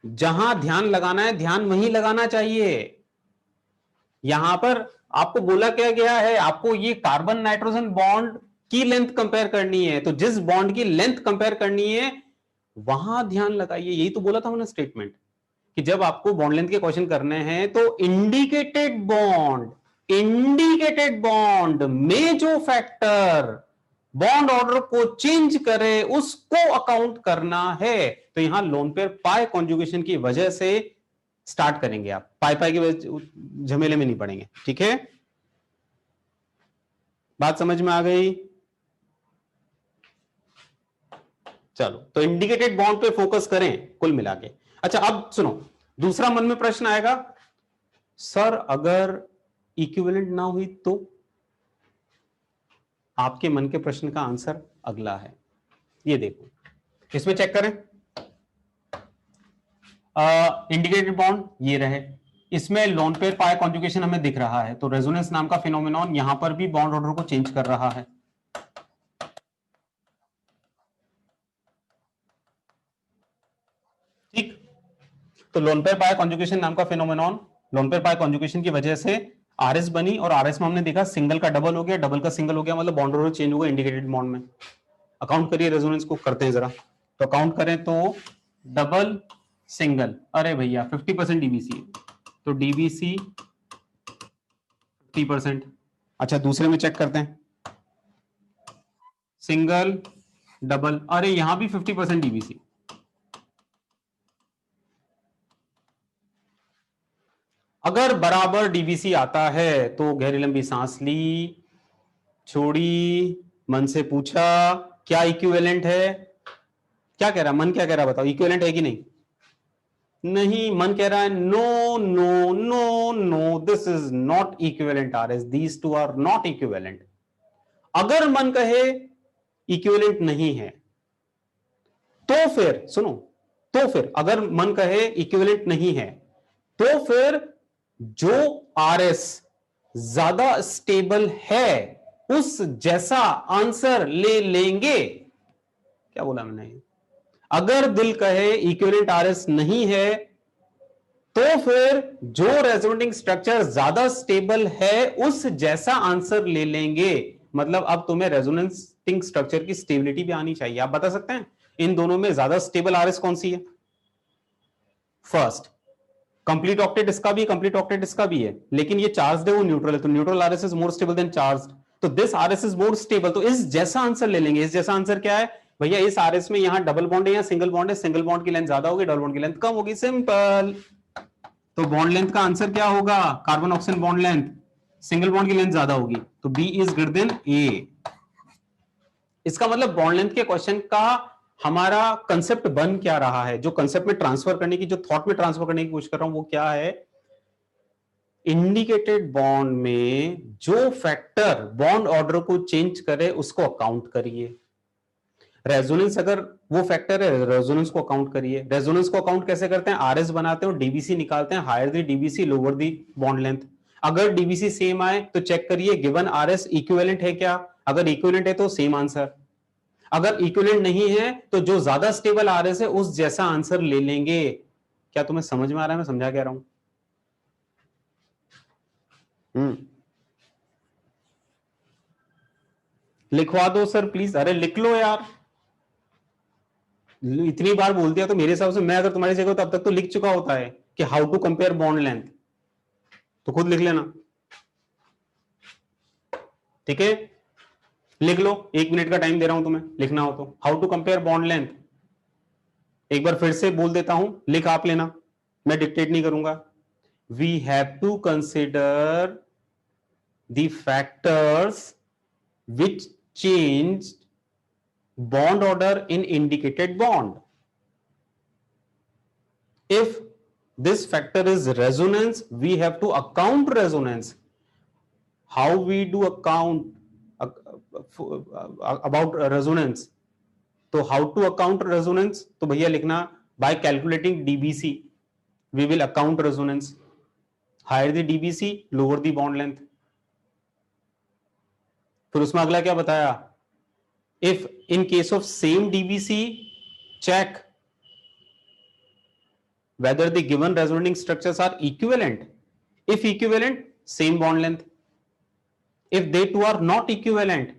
A: जहां ध्यान लगाना है ध्यान वहीं लगाना चाहिए। यहां पर आपको बोला क्या गया है, आपको ये कार्बन नाइट्रोजन बॉन्ड की लेंथ कंपेयर करनी है, तो जिस बॉन्ड की लेंथ कंपेयर करनी है वहां ध्यान लगाइए। यही तो बोला था मैंने स्टेटमेंट, कि जब आपको बॉन्ड लेंथ के क्वेश्चन करने हैं तो इंडिकेटेड बॉन्ड में जो फैक्टर बॉन्ड ऑर्डर को चेंज करे उसको अकाउंट करना है। तो यहां लोन पेयर पाई कॉन्जुगेशन की वजह से स्टार्ट करेंगे, आप पाई पाई के झमेले में नहीं पड़ेंगे, ठीक है। बात समझ में आ गई? चलो, तो इंडिकेटेड बॉन्ड पे फोकस करें कुल मिला के। अच्छा, अब सुनो, दूसरा मन में प्रश्न आएगा, सर अगर इक्विवेलेंट ना हुई तो? आपके मन के प्रश्न का आंसर अगला है, ये देखो, इसमें चेक करें। इंडिकेटेड बॉन्ड ये रहे, इसमें लोन पेयर पाई कॉन्जुगेशन हमें दिख रहा है, तो रेजोनेंस नाम का फिनोमेनॉन यहां पर भी बॉन्ड ऑर्डर को चेंज कर रहा है। ठीक, तो लोन पेयर पाई कॉन्जुगेशन नाम का फिनोमेनॉन, लोन पेयर पाई कॉन्जुगेशन की वजह से आरएस बनी, और आरएस में हमने देखा सिंगल का डबल हो गया, डबल का सिंगल हो गया, मतलब बॉन्ड ऑर्डर चेंज हो गया इंडिकेटेड बॉन्ड में। अकाउंट करिए, रेजोनेंस को करते हैं जरा, तो अकाउंट करें तो डबल सिंगल, अरे भैया 50% डीबीसी, तो डीबीसी 50%। अच्छा, दूसरे में चेक करते हैं, सिंगल डबल, अरे यहां भी 50% डीबीसी। अगर बराबर डीबीसी आता है तो गहरी लंबी सांस ली, छोड़ी, मन से पूछा क्या इक्विवेलेंट है, क्या कह रहा, मन क्या कह रहा, बताओ इक्विवेलेंट है कि नहीं? नहीं, मन कह रहा है no no no no, this is not equivalent RS, these two are not equivalent. अगर मन कहे इक्विवेलेंट नहीं है, तो फिर सुनो, तो फिर अगर मन कहे इक्विवेलेंट नहीं है, तो फिर जो आरएस ज्यादा स्टेबल है उस जैसा आंसर ले लेंगे। क्या बोला मैंने? अगर दिल कहे इक्विवेलेंट आरएस नहीं है, तो फिर जो रेजोनेटिंग स्ट्रक्चर ज्यादा स्टेबल है उस जैसा आंसर ले लेंगे। मतलब अब तुम्हें रेजोनेटिंग स्ट्रक्चर की स्टेबिलिटी भी आनी चाहिए। आप बता सकते हैं इन दोनों में ज्यादा स्टेबल आरएस कौन सी है? फर्स्ट, कंप्लीट ऑक्टेट इसका भी, कंप्लीट ऑक्टेट इसका भी है, लेकिन ये चार्ज है, वो न्यूट्रल है, तो neutral RS is more stable than charge, तो this RS is more stable. तो इस जैसा आंसर ले लेंगे। इस जैसा आंसर क्या है भैया? इस आरएस में यहां डबल बॉन्ड है या सिंगल बॉन्ड है, सिंगल बॉन्ड की लेंथ ज्यादा होगी, डबल बॉन्ड की लेंथ कम होगी, सिंपल। तो बॉन्ड लेंथ का आंसर क्या होगा? Carbon oxygen bond length, single bond की लेंथ ज्यादा होगी, तो बी इज ग्रेटर देन ए। इसका मतलब बॉन्ड लेंथ के क्वेश्चन का हमारा कंसेप्ट बन क्या रहा है, जो कंसेप्ट में ट्रांसफर करने की, जो थॉट में ट्रांसफर करने की कोशिश कर रहा हूं, वो क्या है? इंडिकेटेड बॉन्ड में जो फैक्टर बॉन्ड ऑर्डर को चेंज करे उसको अकाउंट करिए। रेजोनेंस अगर वो फैक्टर है, रेजोनेंस को अकाउंट करिए। रेजोनेंस को अकाउंट कैसे करते हैं? आरएस बनाते हैं और डीबीसी निकालते हैं, higher the DBC lower the bond length. अगर डीबीसी सेम आए तो चेक करिए गिवन आरएस इक्विवेलेंट है क्या, अगर इक्विवेलेंट है तो सेम आंसर, अगर इक्विवेलेंट नहीं है तो जो ज्यादा स्टेबल आरएस है उस जैसा आंसर ले लेंगे। क्या तुम्हें समझ में आ रहा है मैं समझा क्या रहा हूं? लिखवा दो सर प्लीज। अरे लिख लो यार, इतनी बार बोल दिया तो मेरे हिसाब से मैं अगर तुम्हारी जगह तब तक तो लिख चुका होता है कि how to compare bond length, तो खुद लिख लेना। ठीक है, लिख लो, 1 मिनट का टाइम दे रहा हूं तुम्हें, लिखना हो तो। How to compare bond length, एक बार फिर से बोल देता हूं, लिख आप लेना, मैं डिक्टेट नहीं करूंगा। We have to consider the factors which changed bond order in indicated bond. If this factor is resonance, we have to account resonance. How we do account about resonance? तो how to account resonance? तो भैया लिखना by calculating DBC we will account resonance. Higher the DBC, lower the bond length. फिर उसमें अगला क्या बताया? If in case of same DBC, check whether the given resonating structures are equivalent. If equivalent, same bond length. If they two are not equivalent,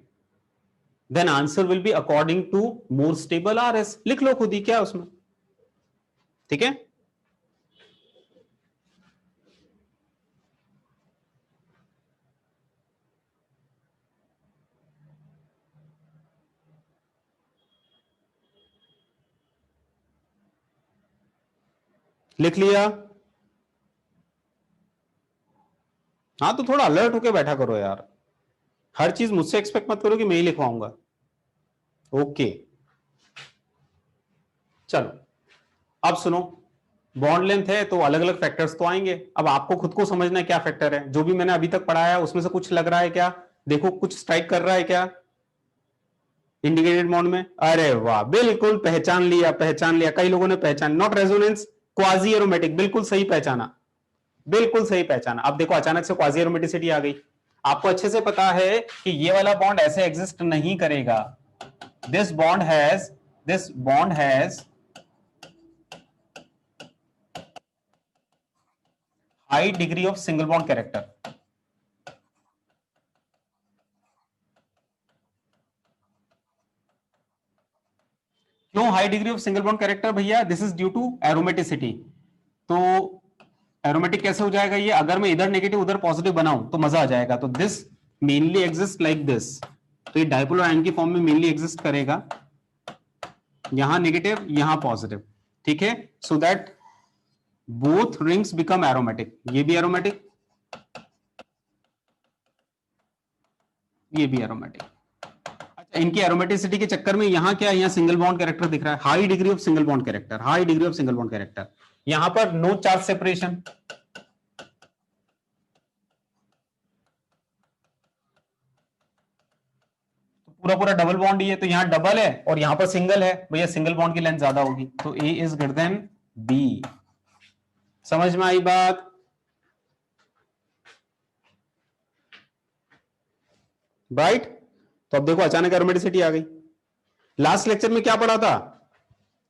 A: then answer will be according to more stable RS. लिख लो खुद ही क्या है उसमें, ठीक है? लिख लिया? हाँ तो थोड़ा अलर्ट होके बैठा करो यार, हर चीज मुझसे एक्सपेक्ट मत करो कि मैं ही लिखवाऊंगा। ओके चलो, अब सुनो, बॉन्ड लेंथ है तो अलग अलग फैक्टर्स तो आएंगे। अब आपको खुद को समझना है क्या फैक्टर है। जो भी मैंने अभी तक पढ़ाया उसमें से कुछ लग रहा है क्या? देखो कुछ स्ट्राइक कर रहा है क्या इंडिकेटेड बॉन्ड में? अरे वाह, बिल्कुल पहचान लिया, पहचान लिया, कई लोगों ने पहचान। नॉट रेजोनेंस, क्वाजी एरोमेटिक, बिल्कुल सही पहचाना, बिल्कुल सही पहचाना। अब देखो अचानक से क्वाजी एरोमेटिसिटी आ गई। आपको अच्छे से पता है कि ये वाला बॉन्ड ऐसे एग्जिस्ट नहीं करेगा। This bond has high degree of single bond character. क्यों high degree of single bond character भैया? This is due to aromaticity. तो एरोमेटिक कैसे हो जाएगा ये? अगर मैं इधर नेगेटिव उधर पॉजिटिव बनाऊं तो मजा आ जाएगा। तो this mainly exist like this, तो ये डाइपोल आयन की फॉर्म में मेनली एग्जिस्ट करेगा, यहां नेगेटिव यहां पॉजिटिव, ठीक है? So that both rings become aromatic. ये भी एरोमेटिक, ये भी एरोमेटिक। अच्छा, इनकी एरोमेटिसिटी के चक्कर में यहां क्या है? यहां सिंगल बॉन्ड कैरेक्टर दिख रहा है, high degree of single bond character, high degree of single bond character. यहां पर नो चार्ज सेपरेशन, पूरा पूरा डबल बॉन्ड ही है, तो यहां डबल है और यहां पर सिंगल है, भैया सिंगल बॉन्ड की लेंथ ज्यादा होगी, तो A is greater than B. समझ में आई बात? राइट? तो अब देखो अचानक एरोमेटिसिटी आ गई। लास्ट लेक्चर में क्या पढ़ा था?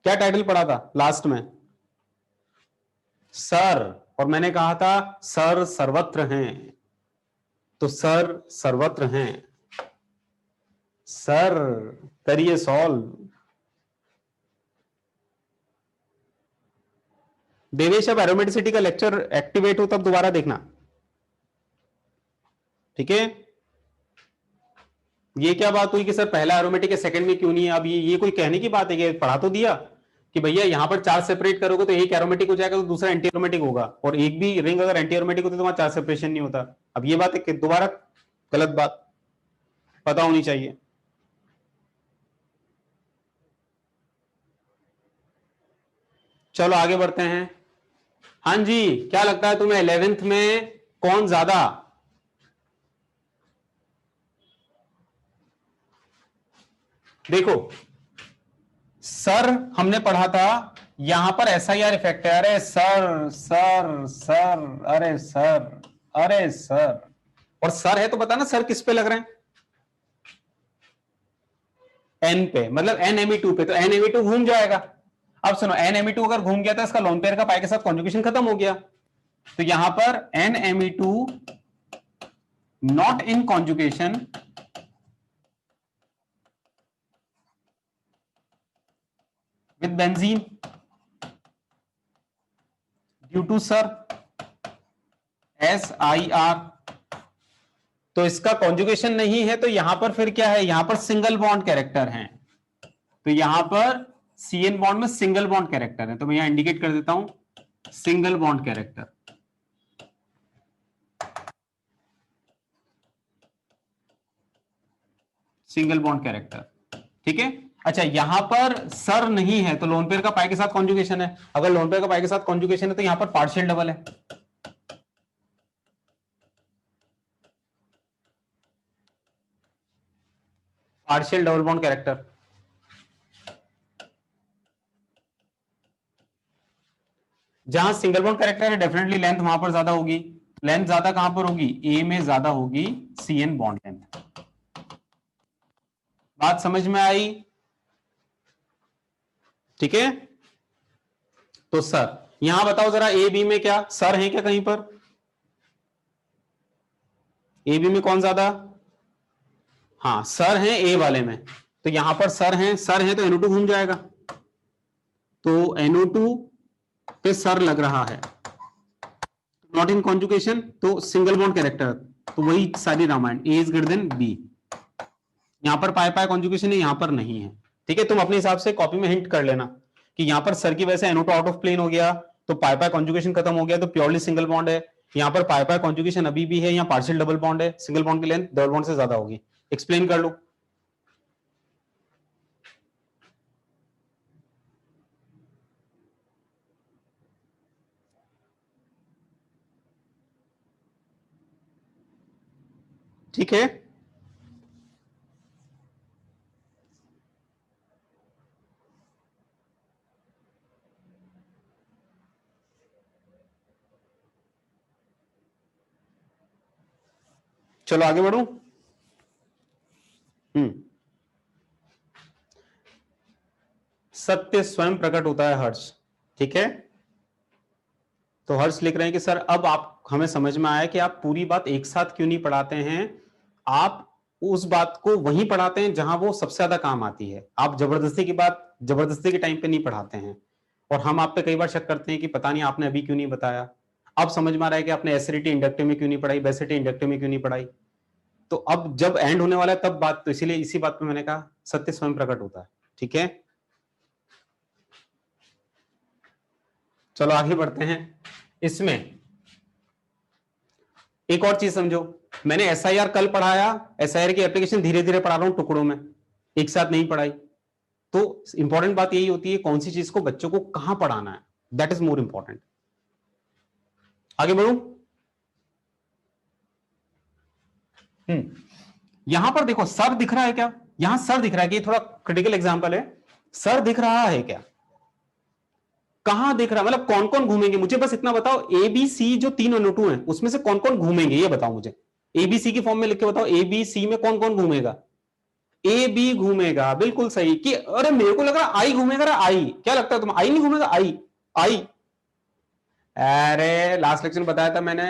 A: क्या टाइटल पढ़ा था लास्ट में? सर, और मैंने कहा था सर सर्वत्र हैं, तो सर सर्वत्र हैं। सर करिए सॉल्व। देवेश, अब एरोमेटिसिटी का लेक्चर एक्टिवेट हो तब दोबारा देखना, ठीक है? ये क्या बात हुई कि सर पहला एरोमेटिक है सेकंड में क्यों नहीं है? अब ये कोई कहने की बात है कि पढ़ा तो दिया कि भैया यहां पर चार्ज सेपरेट करोगे तो एक एरोमेटिक हो जाएगा तो दूसरा एंटी एरोमेटिक होगा, और एक भी रिंग अगर एंटी एरोमेटिक होती तो वहां चार्ज सेपरेशन नहीं होता। अब ये बात है दोबारा गलत बात, पता होनी चाहिए। चलो आगे बढ़ते हैं। हाँ जी, क्या लगता है तुम्हें 11th में कौन ज्यादा? देखो सर हमने पढ़ा था, यहां पर SIR इफेक्ट है। अरे सर सर सर, अरे सर, अरे सर, और सर है तो बताना सर किस पे लग रहे हैं? एन पे, मतलब NMe2 पे, तो NMe2 घूम जाएगा। अब सुनो, NMe2 अगर घूम गया तो इसका लोन पेयर का पाई के साथ कॉन्जुगेशन खत्म हो गया, तो यहां पर NMe2 not in conjugation with benzene due to SIR SIR। तो इसका कॉन्जुगेशन नहीं है, तो यहां पर फिर क्या है, यहां पर सिंगल बॉन्ड कैरेक्टर है, तो यहां पर CN बॉन्ड में सिंगल बॉन्ड कैरेक्टर है, तो मैं यहां इंडिकेट कर देता हूं single bond character. Single bond character, ठीक है। अच्छा, यहां पर सर नहीं है तो लोन पेयर का पाई के साथ कॉन्जुगेशन है, अगर लोन पेयर का पाई के साथ कॉन्जुगेशन है तो यहां पर पार्शियल डबल है। पार्शियल डबल बॉन्ड कैरेक्टर, जहां सिंगल बॉन्ड कैरेक्टर है डेफिनेटली लेंथ वहां पर ज्यादा होगी। लेंथ ज्यादा कहां पर होगी, ए में ज्यादा होगी CN बॉन्ड लेंथ। बात समझ में आई, ठीक है। तो सर यहां बताओ जरा, ए बी में क्या सर है क्या कहीं पर, ए बी में कौन ज्यादा, हाँ सर है ए वाले में, तो यहां पर सर है तो NO2 घूम जाएगा, तो NO2 पे सर लग रहा है, नॉट इन कॉन्जुगेशन तो सिंगल बॉन्ड कैरेक्टर, तो वही सारी रामायण, ए इज ग्रेटर देन बी। यहां पर पाई पाई कॉन्जुगेशन है, यहां पर नहीं है, ठीक है। तुम अपने हिसाब से कॉपी में हिंट कर लेना कि यहां पर सर की वजह से NO2 आउट ऑफ प्लेन हो गया, तो पाई पाई कॉन्जुगेशन खत्म हो गया, तो प्योरली सिंगल बॉन्ड है। यहां पर पाई पाई कॉन्जुगेशन अभी भी है, यहां पार्शियल डबल बॉन्ड है, सिंगल बॉन्ड की लेंथ डबल बॉन्ड से ज्यादा होगी। एक्सप्लेन कर लो। ठीक है, चलो आगे बढ़ू। सत्य स्वयं प्रकट होता है हर्ष, ठीक है। तो हर्ष लिख रहे हैं कि सर अब आप हमें समझ में आया कि आप पूरी बात एक साथ क्यों नहीं पढ़ाते हैं, आप उस बात को वहीं पढ़ाते हैं जहां वो सबसे ज्यादा काम आती है। आप जबरदस्ती की बात जबरदस्ती के टाइम पे नहीं पढ़ाते हैं, और हम आप पे कई बार शक करते हैं कि पता नहीं आपने अभी क्यों नहीं बताया। अब समझ में आ रहा है कि आपने एसिडिटी इंडक्टिव में क्यों नहीं पढ़ाई, बेसिडिटी इंडक्टिव में क्यों नहीं पढ़ाई। तो अब जब एंड होने वाला है तब बात, तो इसीलिए इसी बात पे मैंने कहा सत्य स्वयं प्रकट होता है, ठीक है। चलो आगे बढ़ते हैं। इसमें एक और चीज समझो, मैंने SIR कल पढ़ाया, SIR की एप्लीकेशन धीरे धीरे पढ़ा रहा हूं टुकड़ों में, एक साथ नहीं पढ़ाई। तो इंपॉर्टेंट बात यही होती है कौन सी चीज को बच्चों को कहां पढ़ाना है, दैट इज मोर इंपॉर्टेंट। आगे बढ़ू। यहां पर देखो सर दिख रहा है क्या, यहां सर दिख रहा है कि थोड़ा क्रिटिकल एग्जांपल है, सर दिख रहा है क्या, कहां दिख रहा है, मतलब कौन कौन घूमेंगे, मुझे बस इतना बताओ। ABC जो 3 NO2 है उसमें से कौन कौन घूमेंगे ये बताओ मुझे, ABC की फॉर्म में लिख के बताओ, ABC में कौन कौन घूमेगा। AB घूमेगा, बिल्कुल सही। कि अरे मेरे को लग रहा आई घूमेगा, आई क्या लगता है तुम्हें, आई नहीं घूमेगा, आई आई अरे लास्ट लेक्चर में बताया था मैंने,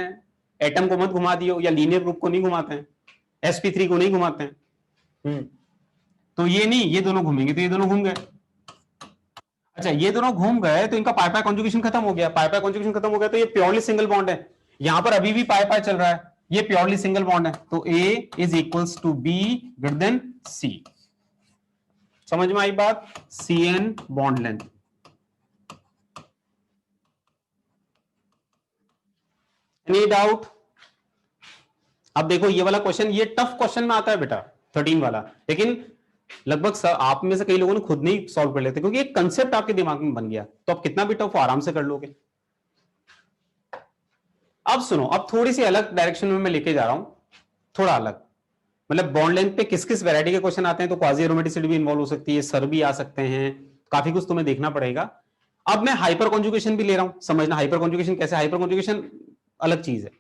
A: एटम को मत घुमा दियो, या लीनियर ग्रुप को नहीं घुमाते हैं, sp3 को नहीं घुमाते हैं। तो ये नहीं, ये दोनों घूमेंगे, तो ये दोनों घूम गए। अच्छा ये दोनों घूम गए तो इनका पाई पाई कॉन्जुगेशन खत्म हो गया, पाई पाई कॉन्जुगेशन खत्म हो गया, तो ये प्योरली सिंगल बॉन्ड है। यहां पर अभी भी पाई पाई चल रहा है, ये प्योरली सिंगल बॉन्ड है, तो A is equals to B greater than C। समझ में आई बात, CN bond length. Any doubt. अब देखो ये वाला क्वेश्चन, ये टफ क्वेश्चन में आता है बेटा 13 वाला, लेकिन लगभग आप में से कई लोगों ने खुद नहीं सॉल्व कर लेते, क्योंकि एक कंसेप्ट आपके दिमाग में बन गया, तो आप कितना भी टफ आराम से कर लोगे। अब सुनो, अब थोड़ी सी अलग डायरेक्शन में मैं लेके जा रहा हूं, थोड़ा अलग, मतलब बॉन्ड लेंथ पे किस किस वैरायटी के क्वेश्चन आते हैं, तो क्वाजी एरोमेटिसिटी भी इन्वॉल्व हो सकती है, सर भी आ सकते हैं, काफी कुछ तुम्हें देखना पड़ेगा। अब मैं हाइपर कॉन्जुगेशन भी ले रहा हूं, समझना हाइपर कॉन्जुगेशन कैसे, हाइपर कॉन्जुगेशन अलग चीज है,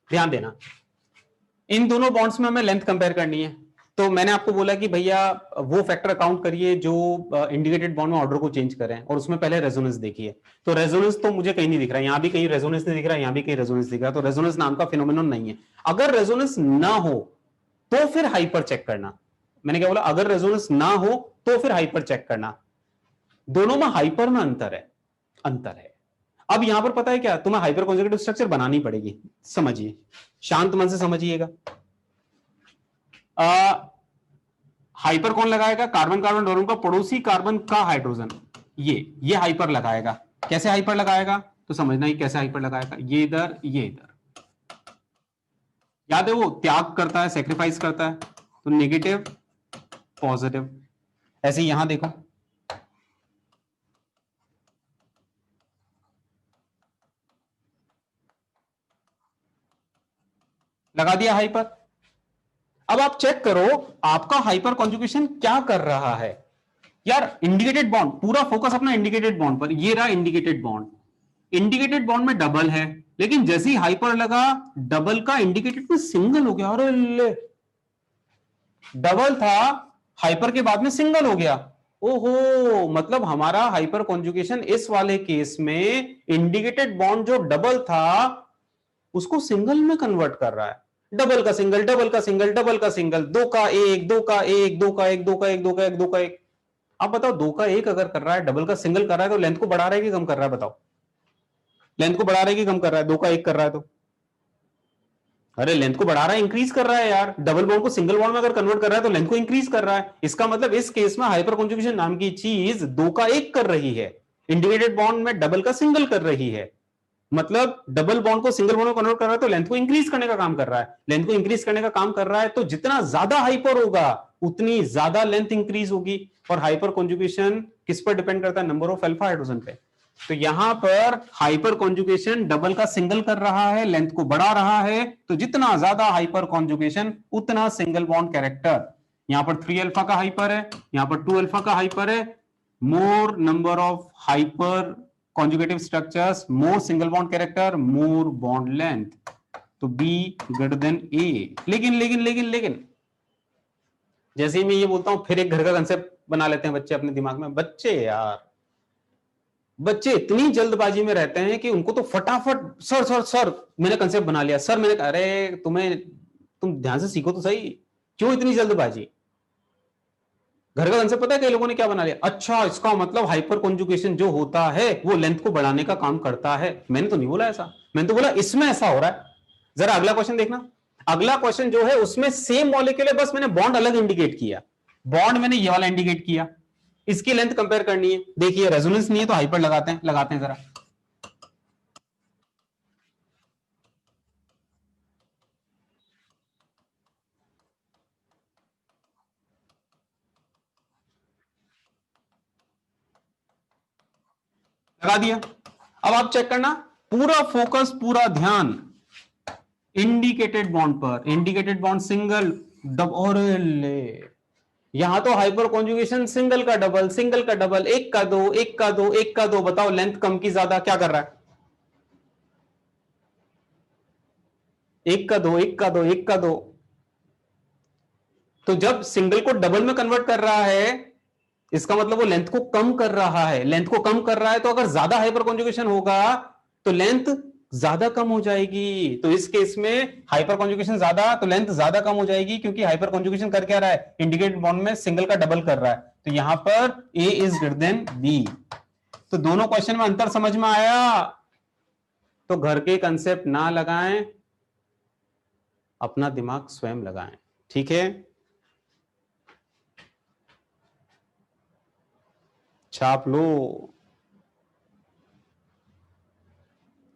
A: ध्यान देना। इन दोनों बॉन्ड्स में हमें लेंथ कंपेयर करनी है, तो मैंने आपको बोला कि भैया वो फैक्टर अकाउंट करिए जो इंडिकेटेड बॉन्ड में ऑर्डर को चेंज करें, और उसमें पहले रेजोनेंस देखिए। तो रेजोनेंस तो मुझे कहीं नहीं दिख रहा, यहां भी कहीं रेजोनेंस नहीं दिख रहा, यहां भी कहीं रेजोनेंस दिख रहा है, तो रेजोनेंस नाम का फिनोमेनन नहीं है। अगर रेजोनेंस ना हो तो फिर हाइपर चेक करना। मैंने क्या बोला? अगर रेजोनेंस ना हो तो फिर हाइपर चेक करना। दोनों में हाइपर में अंतर है, अंतर है। अब यहां पर पता है क्या, तुम्हें हाइपर कॉन्जुगेटिव स्ट्रक्चर बनानी पड़ेगी। समझिए, शांत मन से समझिएगा। हाइपर कौन लगाएगा? कार्बन कार्बन डोनर का पड़ोसी कार्बन का हाइड्रोजन, ये हाइपर लगाएगा। कैसे हाइपर लगाएगा तो समझना ही, कैसे हाइपर लगाएगा। ये इधर, ये इधर। याद है वो त्याग करता है, सेक्रीफाइस करता है, तो नेगेटिव पॉजिटिव। ऐसे यहां देखो, लगा दिया हाइपर। अब आप चेक करो आपका हाइपर कॉन्जुगेशन क्या कर रहा है। यार इंडिकेटेड बॉन्ड, पूरा फोकस अपना इंडिकेटेड बॉन्ड पर। ये रहा इंडिकेटेड बॉन्ड, इंडिकेटेड बॉन्ड में डबल है, लेकिन जैसे ही हाइपर लगा डबल का इंडिकेटेड में सिंगल हो गया। अरे ले, डबल था, हाइपर के बाद में सिंगल हो गया। ओहो, मतलब हमारा हाइपर कॉन्जुगेशन इस वाले केस में इंडिकेटेड बॉन्ड जो डबल था उसको सिंगल में कन्वर्ट कर रहा है। डबल का सिंगल, डबल का सिंगल, डबल का सिंगल, दो का एक, दो का एक, दो का एक, दो का एक, दो का एक, दो का एक। आप बताओ, दो का एक अगर कर रहा है, डबल का सिंगल कर रहा है, तो लेंथ को बढ़ा रहा है कि कम कर रहा है? बताओ, लेंथ को बढ़ा रहा है कि कम कर रहा है? दो का एक कर रहा है तो, अरे लेंथ को बढ़ा रहा है, इंक्रीज कर रहा है यार। डबल बॉन्ड को सिंगल बॉन्ड में अगर कन्वर्ट कर रहा है तो लेंथ को इंक्रीज कर रहा है। इसका मतलब इस केस में हाइपर कॉन्जुगेशन नाम की चीज दो का एक कर रही है, इंडिकेटेड बॉन्ड में डबल का सिंगल कर रही है। मतलब डबल बॉन्ड को सिंगल बॉन्ड में कन्वर्ट कर रहा है तो लेंथ को इंक्रीज करने का काम कर रहा है। लेंथ को इंक्रीज करने का काम कर रहा है तो जितना ज्यादा हाइपर होगा उतनी ज्यादा लेंथ इंक्रीज होगी। और हाइपर कॉन्जुगेशन किस पर डिपेंड करता है? नंबर ऑफ अल्फा हाइड्रोजन पे। तो यहां पर हाइपर कॉन्जुगेशन डबल का सिंगल कर रहा है, लेंथ को बढ़ा रहा है, तो जितना ज्यादा हाइपर कॉन्जुगेशन उतना सिंगल बॉन्ड कैरेक्टर। यहां पर 3 अल्फा का हाइपर है, यहां पर 2 अल्फा का हाइपर है। मोर number of hyper conjugative structures, more single bond character, more bond length, तो B greater than A। लेकिन लेकिन लेकिन लेकिन जैसे ही मैं ये बोलता हूं फिर एक घर का कंसेप्ट बना लेते हैं बच्चे अपने दिमाग में। बच्चे यार, बच्चे इतनी जल्दबाजी में रहते हैं कि उनको तो फटाफट सर सर सर मैंने कंसेप्ट बना लिया, सर मैंने कहा। अरे तुम ध्यान से सीखो तो सही, क्यों इतनी जल्दबाजी? घर का कंसेप्ट पता है कई लोगों ने क्या बना लिया? अच्छा, इसका मतलब हाइपर कॉन्जुगेशन जो होता है वो लेंथ को बढ़ाने का काम करता है। मैंने तो नहीं बोला ऐसा, मैंने तो बोला इसमें ऐसा हो रहा है। जरा अगला क्वेश्चन देखना। अगला क्वेश्चन जो है उसमें सेम मॉलिक्यूल है, बस मैंने बॉन्ड अलग इंडिकेट किया। बॉन्ड मैंने ये वाला इंडिकेट किया, इसकी लेंथ कंपेयर करनी है। देखिए रेजोनेंस नहीं है तो हाइपर लगाते हैं जरा। लगा दिया। अब आप चेक करना, पूरा फोकस, पूरा ध्यान इंडिकेटेड बॉन्ड पर। इंडिकेटेड बॉन्ड सिंगल, डब और ले, यहां तो हाइपर कॉन्जुगेशन सिंगल का डबल, सिंगल का डबल, एक का दो, एक का दो, एक का दो। बताओ लेंथ कम की ज्यादा क्या कर रहा है? एक का दो, एक का दो, एक का दो। तो जब सिंगल को डबल में कन्वर्ट कर रहा है इसका मतलब वो लेंथ को कम कर रहा है। लेंथ को कम कर रहा है तो अगर ज्यादा हाइपर कॉन्जुगेशन होगा तो लेंथ ज्यादा कम हो जाएगी। तो इस केस में हाइपर कॉन्जुगेशन ज्यादा तो लेंथ ज्यादा कम हो जाएगी, क्योंकि हाइपर कॉन्जुगेशन कर क्या रहा है? इंडिकेटेड बॉन्ड में सिंगल का डबल कर रहा है। तो यहां पर ए इज ग्रेटर देन बी। तो दोनों क्वेश्चन में अंतर समझ में आया? तो घर के कंसेप्ट ना लगाएं, अपना दिमाग स्वयं लगाएं। ठीक है, छाप लो।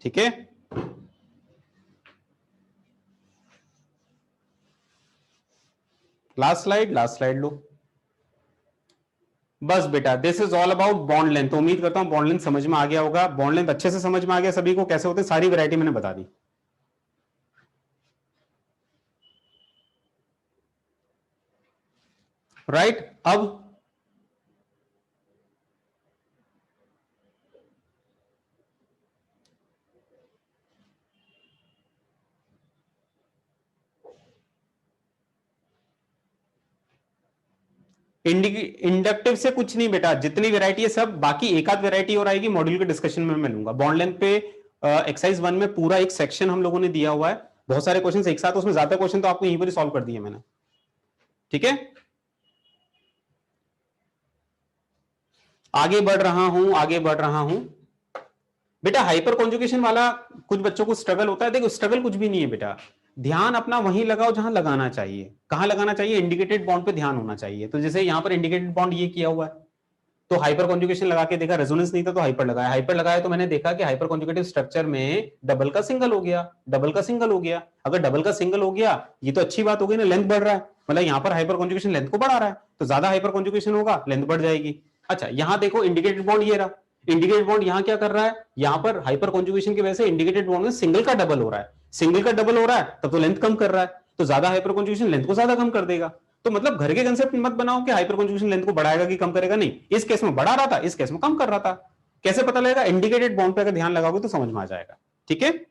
A: ठीक है, लास्ट स्लाइड लो। बस बेटा, this is all about bond length. तो उम्मीद करता हूं बॉन्ड लेंथ समझ में आ गया होगा। बॉन्ड लेंथ अच्छे से समझ में आ गया सभी को, कैसे होते सारी वैरायटी मैंने बता दी। राइट, अब इंडक्टिव से कुछ नहीं बेटा, जितनी वैरायटी है सब, बाकी एक आध वैरायटी और आएगी मॉड्यूल के डिस्कशन में मैं लूंगा। बॉन्ड लेंथ पे एक्सरसाइज 1 में पूरा एक सेक्शन हम लोगों ने दिया हुआ है, बहुत सारे क्वेश्चन एक साथ, उसमें ज्यादा क्वेश्चन तो आपको यहीं पर सॉल्व कर दिए मैंने, ठीक है। आगे बढ़ रहा हूं बेटा। हाइपर कॉन्जुगेशन वाला कुछ बच्चों को स्ट्रगल होता है। देखो स्ट्रगल कुछ भी नहीं है बेटा, ध्यान अपना वहीं लगाओ जहां लगाना चाहिए। कहां लगाना चाहिए? इंडिकेटेड बॉन्ड पे ध्यान होना चाहिए। तो जैसे यहां पर इंडिकेटेड बॉन्ड ये किया हुआ है, तो हाइपर कॉन्जुगेशन लगा के देखा, रेजोनेंस नहीं था तो हाइपर लगाया। हाइपर लगाया तो मैंने देखा कि हाइपर कॉन्जुगेटिव स्ट्रक्चर में डबल का सिंगल हो गया, डबल का सिंगल हो गया। अगर डबल का सिंगल हो गया ये तो अच्छी बात हो गई ना, लेंथ बढ़ रहा है, मतलब यहां पर हाइपर कॉन्जुगेशन लेंथ को बढ़ा रहा है, तो ज्यादा हाइपर कॉन्जुगेशन होगा, लेंथ बढ़ जाएगी। अच्छा यहां देखो इंडिकेटेड बॉन्ड ये रहा, इंडिकेटेड बॉन्ड यहां क्या कर रहा है, यहां पर हाइपर कॉन्जुगेशन की वजह से इंडिकेटेड बॉन्ड में सिंगल का डबल हो रहा है, सिंगल का डबल हो रहा है तब तो लेंथ कम कर रहा है, तो ज्यादा हाइपर कॉन्जुगेशन लेंथ को ज्यादा कम कर देगा। तो मतलब घर के कंसेप्ट मत बनाओ कि हाइपर कॉन्जुगेशन लेंथ को बढ़ाएगा कि कम करेगा, नहीं, इस केस में बढ़ा रहा था, इस केस में कम कर रहा था। कैसे पता लगेगा? इंडिकेटेड बॉन्ड पे अगर ध्यान लगाओगे तो समझ में आ जाएगा, ठीक है।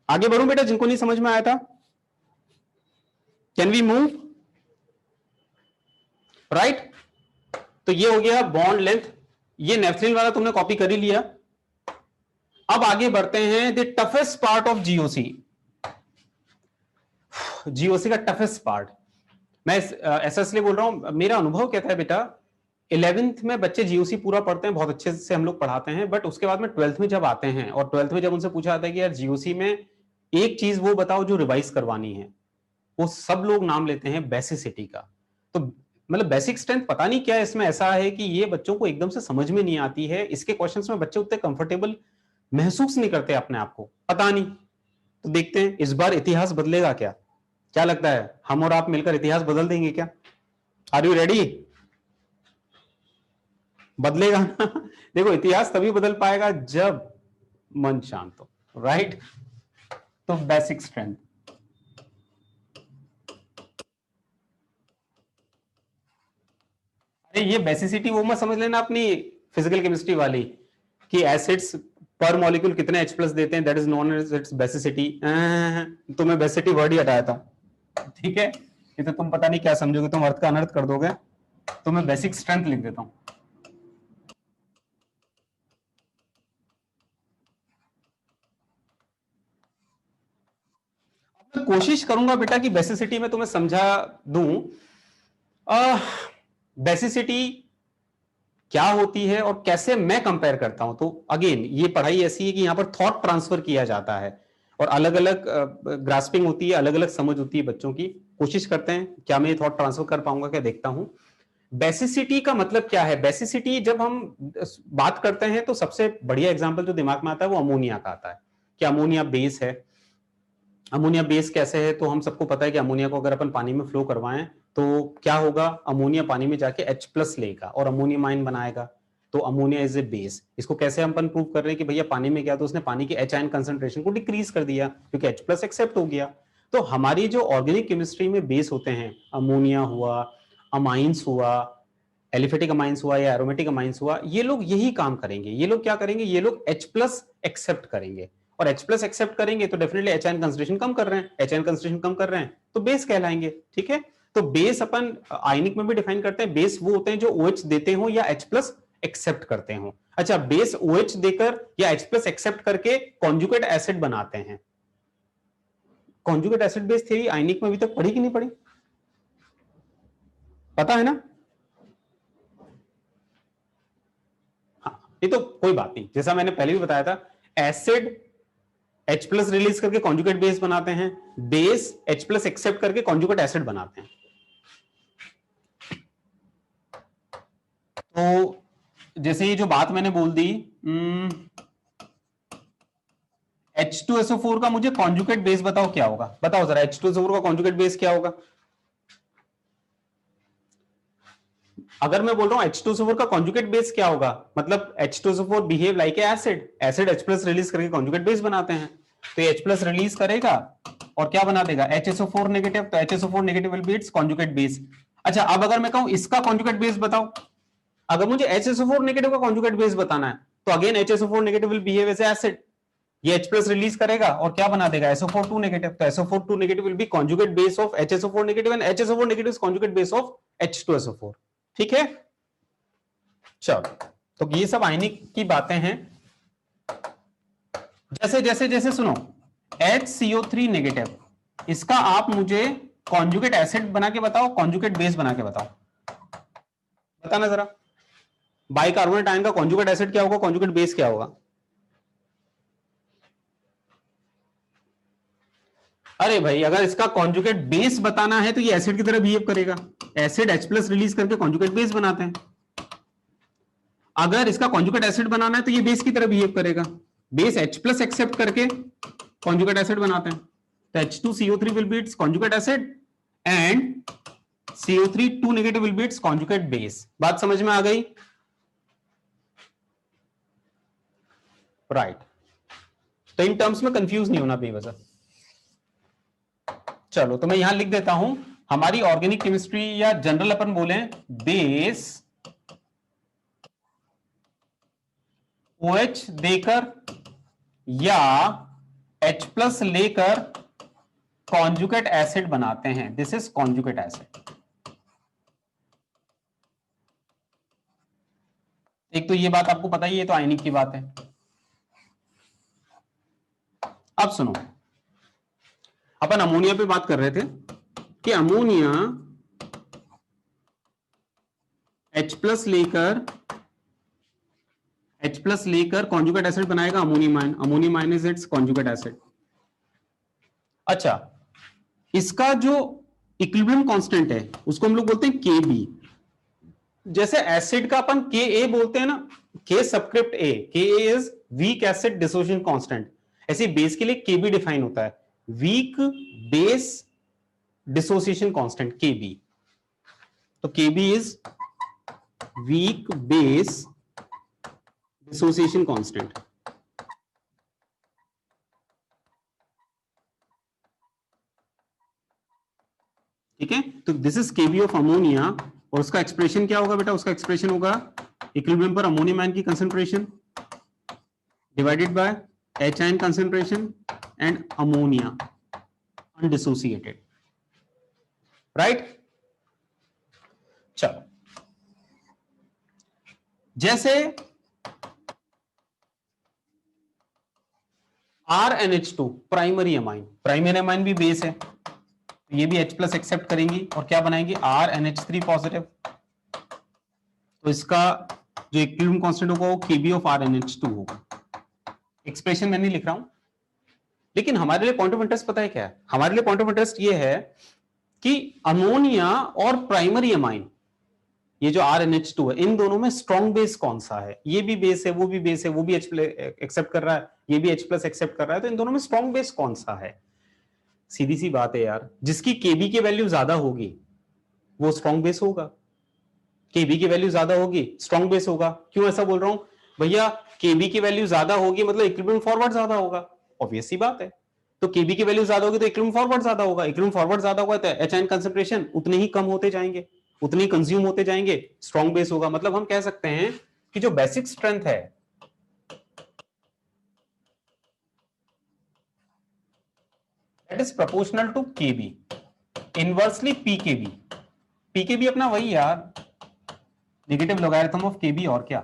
A: आगे बढ़ूं बेटा, जिनको नहीं समझ में आया था, कैन वी मूव, राइट। तो ये हो गया बॉन्ड लेंथ, ये नेफ्थलीन वाला तुमने कॉपी कर ही लिया। अब आगे बढ़ते हैं, the toughest part of GOC. GOC का टफेस्ट पार्ट, मैं ऐसा इसलिए बोल रहा हूं, मेरा अनुभव कहता है बेटा 11th में बच्चे जीओसी पूरा पढ़ते हैं, बहुत अच्छे से हम लोग पढ़ाते हैं, बट उसके बाद में 12th में जब आते हैं और 12th में जब उनसे पूछा जाता है कि यार जीओसी में एक चीज वो बताओ जो रिवाइज करवानी है, वो सब लोग नाम लेते हैं बेसिसिटी का। तो मतलब बेसिक स्ट्रेंथ पता नहीं क्या इसमें ऐसा है कि ये बच्चों को एकदम से समझ में नहीं आती है, इसके क्वेश्चंस में बच्चे उतने कंफर्टेबल महसूस नहीं करते अपने आप को, पता नहीं। तो देखते हैं इस बार इतिहास बदलेगा क्या, क्या लगता है हम और आप मिलकर इतिहास बदल देंगे क्या? Are you ready? बदलेगा ना? देखो इतिहास तभी बदल पाएगा जब मन शांत हो, राइट। तो बेसिक स्ट्रेंथ, अरे ये बेसिसिटी वो मत समझ लेना अपनी फिजिकल केमिस्ट्री वाली कि एसिड्स पर मॉलिक्यूल कितने H प्लस देते हैं, that is known as its basicity. तो मैं बेसिसिटी वर्ड ही हटाया था, ठीक है। ये तो तुम पता नहीं क्या समझोगे, तुम अर्थ का अनर्थ कर दोगे, तो मैं बेसिक स्ट्रेंथ लिख देता हूं। मैं कोशिश करूंगा बेटा कि बेसिसिटी में तुम्हें समझा दूं। बेसिसिटी क्या होती है और कैसे मैं कंपेयर करता हूं। तो अगेन ये पढ़ाई ऐसी है कि यहां पर थॉट ट्रांसफर किया जाता है और अलग अलग ग्रास्पिंग होती है, अलग अलग समझ होती है बच्चों की। कोशिश करते हैं क्या मैं ये थॉट ट्रांसफर कर पाऊंगा, क्या देखता हूं। बेसिसिटी का मतलब क्या है? बेसिसिटी जब हम बात करते हैं तो सबसे बढ़िया एग्जांपल जो दिमाग में आता है वो अमोनिया का आता है कि अमोनिया बेस है। अमोनिया बेस कैसे है? तो हम सबको पता है कि अमोनिया को अगर अपन पानी में फ्लो करवाएं तो क्या होगा, अमोनिया पानी में जाके H प्लस लेगा और अमोनियम आयन बनाएगा, तो अमोनिया इज ए बेस। इसको कैसे हम अपन प्रूव कर रहे हैं कि भैया पानी में गया तो उसने पानी की H आयन कंसंट्रेशन को डिक्रीज कर दिया क्योंकि H प्लस एक्सेप्ट हो गया। तो हमारी जो ऑर्गेनिक केमिस्ट्री में बेस होते हैं, अमोनिया हुआ, अमाइंस हुआ, एलिफेटिक अमाइंस हुआ या एरोमेटिक अमाइंस हुआ, ये लोग यही काम करेंगे। ये लोग क्या करेंगे? ये लोग H प्लस एक्सेप्ट करेंगे और H प्लस एक्सेप्ट करेंगे तो डेफिनेटली H आयन कंसंट्रेशन कम कर रहे हैं, H आयन कंसंट्रेशन कम कर रहे हैं तो बेस कहलाएंगे, ठीक है। तो बेस अपन आयनिक में भी डिफाइन करते हैं, बेस वो होते हैं जो OH देते हो या H प्लस एक्सेप्ट करते हो। अच्छा, बेस OH देकर या H प्लस एक्सेप्ट करके कॉन्जुगेट एसिड बनाते हैं। कॉन्जुगेट एसिड बेस थ्योरी आयनिक में अभी तक पढ़ी कि नहीं पढ़ी? पता है ना? हाँ, ये तो कोई बात नहीं, जैसा मैंने पहले भी बताया था, एसिड H प्लस रिलीज करके कॉन्जुगेट बेस बनाते हैं, बेस H प्लस एक्सेप्ट करके कॉन्जुगेट एसिड बनाते हैं। तो जैसे ये जो बात मैंने बोल दी, H2SO4 का मुझे कॉन्जुगेट बेस बताओ क्या होगा, बताओ जरा H2SO4 का कॉन्जुगेट बेस क्या होगा। अगर मैं बोल रहा हूं H2SO4 का कॉन्जुगेट बेस क्या होगा, मतलब H2SO4 behave like acid, acid H plus release करके कॉन्जुगेट बेस बनाते हैं, तो H प्लस रिलीज करेगा और क्या बना देगा, HSO4 नेगेटिव, तो HSO4 negative will B it's conjugate base. अच्छा, अब अगर मैं कहूं इसका कॉन्जुगेट बेस बताओ, अगर मुझे HSO4 नेगेटिव का कॉन्जुगेट बेस बताना है तो again HSO4 negative will behave as acid, ये H प्लस रिलीज करेगा और क्या बना देगा, SO4 नेगेटिव, तो SO4 negative will be conjugate base of HSO4 negative and HSO4 negative is conjugate base of H2SO4। ठीक है, चलो, तो ये सब आयनिक की बातें हैं। जैसे जैसे जैसे सुनो, HCO3 नेगेटिव, इसका आप मुझे कॉन्जुगेट एसिड बना के बताओ, कॉन्जुगेट बेस बना के बताओ, बताना जरा। बाइकार्बोनेट आयन का कॉन्जुगेट एसिड क्या होगा, कॉन्जुगेट बेस क्या होगा? अरे भाई, अगर इसका कॉन्जुगेट बेस बताना है तो ये एसिड की तरह बिहेव करेगा। एसिड H+ रिलीज करके कॉन्जुगेट बेस बनाते हैं। अगर इसका कॉन्जुगेट एसिड बनाना है तो ये बेस की तरह बिहेव करेगा। बेस H+ एक्सेप्ट करके कॉन्जुगेट एसिड बनाते हैं। तो H2CO3 will be its conjugate acid and CO3 2 negative will be its conjugate base। बात समझ में आ गई? राइट। तो इन टर्म्स में कंफ्यूज नहीं होना बेवजह। चलो, तो मैं यहां लिख देता हूं, हमारी ऑर्गेनिक केमिस्ट्री या जनरल अपन बोले बेस OH देकर या H+ लेकर कॉन्जुगेट एसिड बनाते हैं। This is conjugate acid. एक तो ये बात आपको पता ही है, तो आयनिक की बात है। अब सुनो, अपन अमोनिया पे बात कर रहे थे कि अमोनिया H+ लेकर कॉन्जुगेट एसिड बनाएगा ammonium ion. Ammonium ion is it's conjugate acid. अच्छा, इसका जो इक्विलिब्रियम कांस्टेंट है उसको हम लोग बोलते हैं Kb। जैसे एसिड का अपन Ka बोलते हैं ना, K subscript A, Ka is weak acid dissociation constant. ऐसे बेस के लिए Kb डिफाइन होता है, weak base dissociation constant Kb। तो Kb is weak base dissociation constant. ठीक है, तो this is Kb of ammonia. और उसका एक्सप्रेशन क्या होगा बेटा? उसका एक्सप्रेशन होगा इक्विलिब्रियम पर अमोनियम आयन की concentration divided by H ion concentration and ammonia undissociated. Right? चलो, जैसे RNH2 primary amine, primary amine भी बेस है, ये भी H+ एक्सेप्ट करेंगी और क्या बनाएंगे? RNH3 positive. तो इसका जो इक्विलिब्रियम कांस्टेंट होगा वो Kb ऑफ RNH2 होगा। एक्सप्रेशन मैं नहीं लिख रहा हूं, लेकिन हमारे लिए पॉइंट ऑफ इंटरेस्ट पता है क्या है? हमारे लिए पॉइंट ऑफ इंटरेस्ट ये है कि अमोनिया और प्राइमरी अमाइन, ये जो RNH2 है, इन दोनों में स्ट्रॉन्ग बेस कौन सा है? ये भी बेस है, वो भी बेस है, वो भी H+ एक्सेप्ट कर रहा है, ये भी H+ एक्सेप्ट कर रहा है, तो इन दोनों में स्ट्रॉन्ग बेस कौन सा है? सीधी सी बात है यार, जिसकी Kb की वैल्यू ज्यादा होगी वो स्ट्रॉन्ग बेस होगा। Kb की वैल्यू ज्यादा होगी, स्ट्रॉन्ग बेस होगा। क्यों ऐसा बोल रहा हूं भैया? Kb की वैल्यू ज्यादा होगी मतलब इक्विलिब्रियम फॉरवर्ड ज्यादा होगा, ऑब्वियस सी बात है। तो Kb की वैल्यू ज्यादा होगी तो इक्विलिब्रियम फॉरवर्ड ज्यादा होगा, इक्विलिब्रियम फॉरवर्ड ज्यादा होगा तो H आयन कंसंट्रेशन उतने ही कम होते जाएंगे, उतने ही कंज्यूम होते जाएंगे, स्ट्रॉन्ग बेस होगा। मतलब हम कह सकते हैं कि जो बेसिक स्ट्रेंथ है that is proportional to Kb, inversely Pkb। Pkb अपना वही यार, नेगेटिव लॉगरिथम ऑफ Kb, और क्या।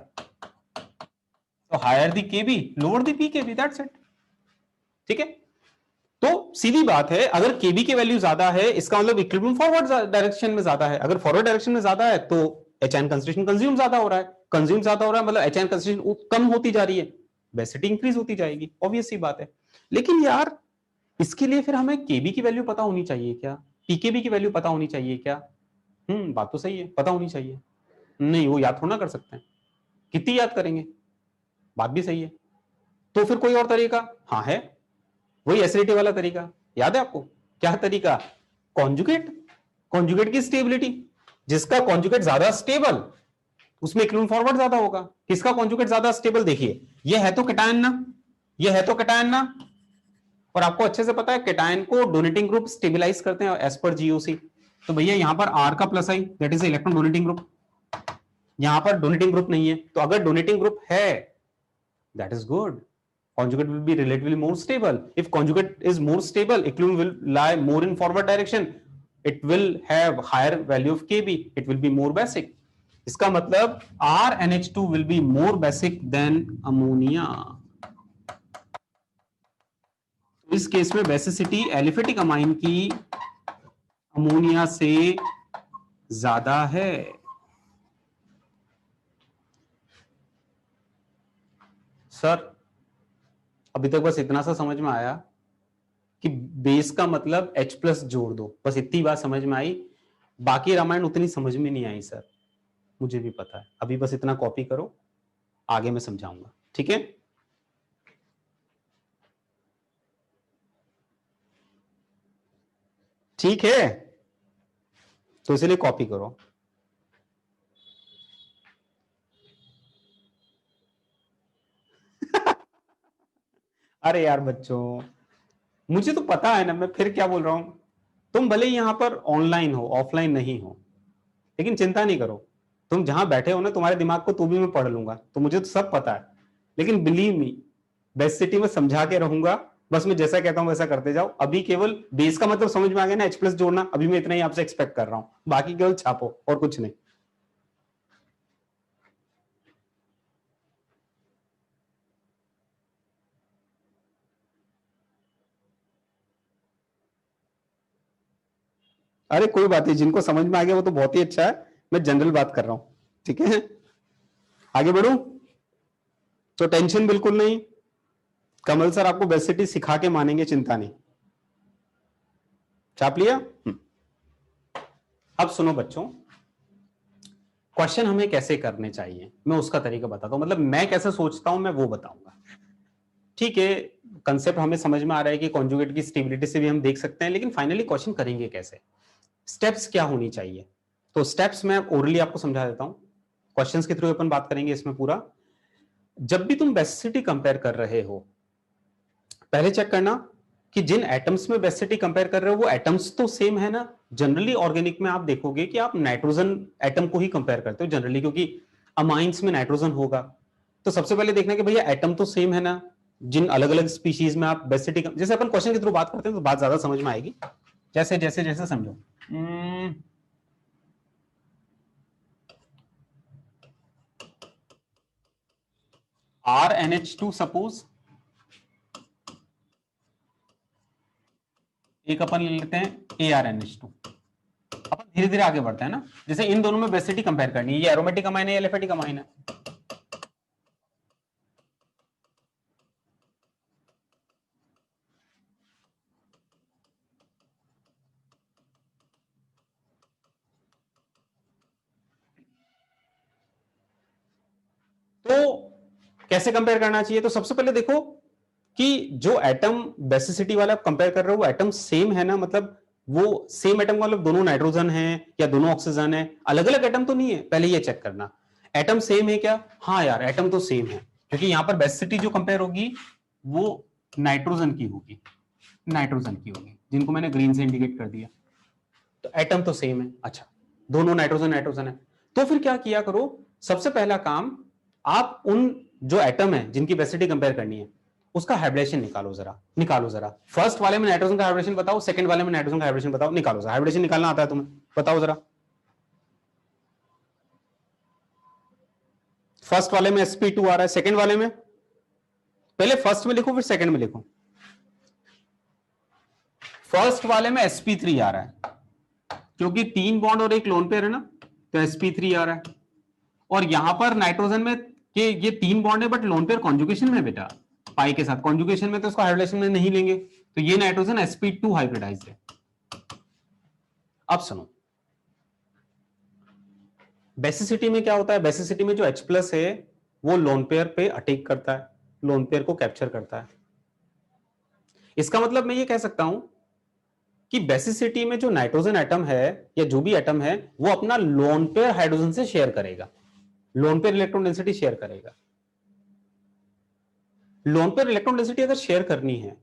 A: तो higher the Kb lower the Pkb, that's it. ठीक है, तो सीधी बात है, अगर Kb की वैल्यू ज्यादा है इसका मतलब इक्विलिब्रियम फॉरवर्ड डायरेक्शन में ज्यादा है। अगर फॉरवर्ड डायरेक्शन में ज्यादा है तो H आयन कंसंट्रेशन कंज्यूम ज्यादा हो रहा है, कंज्यूम ज्यादा हो रहा है मतलब H आयन कंसंट्रेशन कम होती जा रही है, बेसिटी इंक्रीज होती जाएगी, ऑब्वियस सी बात है। लेकिन यार इसके लिए फिर हमें Kb की वैल्यू पता होनी चाहिए क्या? Pkb की वैल्यू पता होनी चाहिए क्या? बात तो सही है, पता होनी चाहिए। नहीं, वो याद थोड़ा ना कर सकते हैं, कितनी याद करेंगे? बात भी सही है। तो फिर कोई और तरीका? हाँ है, वही एसिडिटी वाला तरीका। याद है आपको? क्या तरीका? कॉन्जुगेट। कॉन्जुगेट की स्टेबिलिटी, जिसका कॉन्जुगेट ज्यादा स्टेबल उसमें इक्विलिब्रियम फॉरवर्ड ज्यादा होगा। किसका कॉन्जुगेट ज्यादा स्टेबल? देखिए, ये है तो कैटायन ना, ये है तो कैटायन ना, और आपको अच्छे से पता है कैटायन को डोनेटिंग ग्रुप स्टेबलाइज करते हैं एज पर जीओसी। तो भैया यहां पर R का plus I, that is electron donating group. यहां पर डोनेटिंग ग्रुप नहीं है, तो अगर डोनेटिंग ग्रुप है that is good, conjugate will be relatively more stable. If conjugate is more stable, equilibrium will lie more in forward direction, it will have higher value of Kb, it will be more basic. इसका मतलब RNH2 will be more basic than ammonia. इस case में basicity aliphatic amine की ammonia से ज्यादा है। Sir अभी तक बस इतना सा समझ में आया कि बेस का मतलब H प्लस जोड़ दो, बस इतनी बात समझ में आई। बाकी रामायण उतनी समझ में नहीं आई सर, मुझे भी पता है। अभी बस इतना कॉपी करो, आगे मैं समझाऊंगा, ठीक है। ठीक है, तो इसलिए कॉपी करो। अरे यार बच्चों, मुझे तो पता है ना, मैं फिर क्या बोल रहा हूं। तुम भले ही यहां पर ऑनलाइन हो, ऑफलाइन नहीं हो, लेकिन चिंता नहीं करो। तुम जहां बैठे हो ना, तुम्हारे दिमाग को तो भी मैं पढ़ लूंगा, तो मुझे तो सब पता है। लेकिन बिलीव मी, बेस्ट सिटी में समझा के रहूंगा। बस मैं जैसा कहता हूं वैसा करते जाओ। अभी केवल बेस का मतलब समझ में आ गया ना, H प्लस जोड़ना। अभी मैं इतना ही आपसे एक्सपेक्ट कर रहा हूं, बाकी केवल छापो और कुछ नहीं। अरे कोई बात नहीं, जिनको समझ में आ गया वो तो बहुत ही अच्छा है। मैं जनरल बात कर रहा हूं, ठीक है। आगे बढ़ू, तो टेंशन बिल्कुल नहीं। कमल सर आपको बेस्ट सिटी सिखा के मानेंगे, चिंता नहीं। छाप लिया। अब सुनो बच्चों, क्वेश्चन हमें कैसे करने चाहिए मैं उसका तरीका बताता हूं। मतलब मैं कैसे सोचता हूं मैं वो बताऊंगा, ठीक है। कंसेप्ट हमें समझ में आ रहा है कि कॉन्जुगेट की स्टेबिलिटी से भी हम देख सकते हैं, लेकिन फाइनली क्वेश्चन करेंगे कैसे, स्टेप्स क्या होनी चाहिए। तो स्टेप्स मैं ओरली आपको समझा देता हूं, क्वेश्चंस के थ्रू अपन बात करेंगे इसमें पूरा। जब भी तुम बेसिसिटी कंपेयर कर रहे हो, पहले चेक करना कि जिन एटम्स में बेसिसिटी कंपेयर कर रहे हो वो एटम्स तो सेम है ना। जनरली ऑर्गेनिक में आप देखोगे कि आप नाइट्रोजन एटम को ही कंपेयर करते हो जनरली, क्योंकि अमाइंस में नाइट्रोजन होगा। तो सबसे पहले देखना कि भैया एटम तो सेम है ना। जिन अलग अलग स्पीशीज में आप बेसिसिटी, जैसे अपन क्वेश्चन के थ्रू बात करते हैं तो बात ज्यादा समझ में आएगी। जैसे जैसे जैसे समझो, RNH2 सपोज, एक अपन ले लेते हैं ARNH2। अपन धीरे धीरे आगे बढ़ते हैं ना। जैसे इन दोनों में बेसिसिटी कंपेयर करनी है, ये एरोमेटिक अमाइन है, एलिफेटिक अमाइन है। तो कैसे कंपेयर करना चाहिए, तो सबसे पहले देखो कि जो एटम बेसिसिटी वाला आप कंपेयर कर रहे हो वो एटम सेम है ना। मतलब वो सेम एटम का मतलब दोनों नाइट्रोजन है या दोनों ऑक्सीजन है, अलग अलग एटम तो नहीं है, पहले ये चेक करना। एटम सेम है क्या, हाँ यार एटम तो सेम है, क्योंकि यहां पर बेसिसिटी जो कंपेयर होगी वो नाइट्रोजन की होगी, नाइट्रोजन की होगी, जिनको मैंने ग्रीन से इंडिकेट कर दिया। तो एटम तो सेम है, अच्छा दोनों नाइट्रोजन नाइट्रोजन है। तो फिर क्या किया करो, सबसे पहला काम, आप उन जो एटम है जिनकी बेसिसिटी कंपेयर करनी है उसका हाइब्रिडेशन निकालो जरा, निकालो जरा। फर्स्ट वाले में नाइट्रोजन का हाइब्रिडेशन बताओ, सेकंड वाले में नाइट्रोजन का हाइब्रिडेशन बताओ, निकालो जरा। हाइब्रिडेशन निकालना आता है तुम्हें, बताओ जरा। फर्स्ट वाले में sp2 आ रहा है, सेकंड वाले में, पहले फर्स्ट में लिखो फिर सेकंड में लिखो। फर्स्ट वाले में sp3 आ रहा है, क्योंकि 3 बॉन्ड और एक लोन पेयर है ना, तो sp3 आ रहा है। और यहां पर नाइट्रोजन में के ये 3 बॉन्ड है बट लोन पेयर कॉन्जुगेशन में बेटा, पाई के साथ कॉन्जुगेशन में, तो इसको हाइब्रिडेशन में नहीं लेंगे, तो ये नाइट्रोजन sp2 हाइब्रिडाइज्ड है। अब सुनो, बेसिसिटी में क्या होता है, बेसिसिटी में जो H प्लस है वो लोन पेयर पे अटैक करता है, लोन पेयर को कैप्चर करता है। इसका मतलब मैं ये कह सकता हूं कि बेसिसिटी में जो नाइट्रोजन एटम है या जो भी एटम है वो अपना लोन पेयर हाइड्रोजन से शेयर करेगा, loan pair electron density share करेगा। लोन पेयर इलेक्ट्रॉन डेंसिटी अगर शेयर करनी है,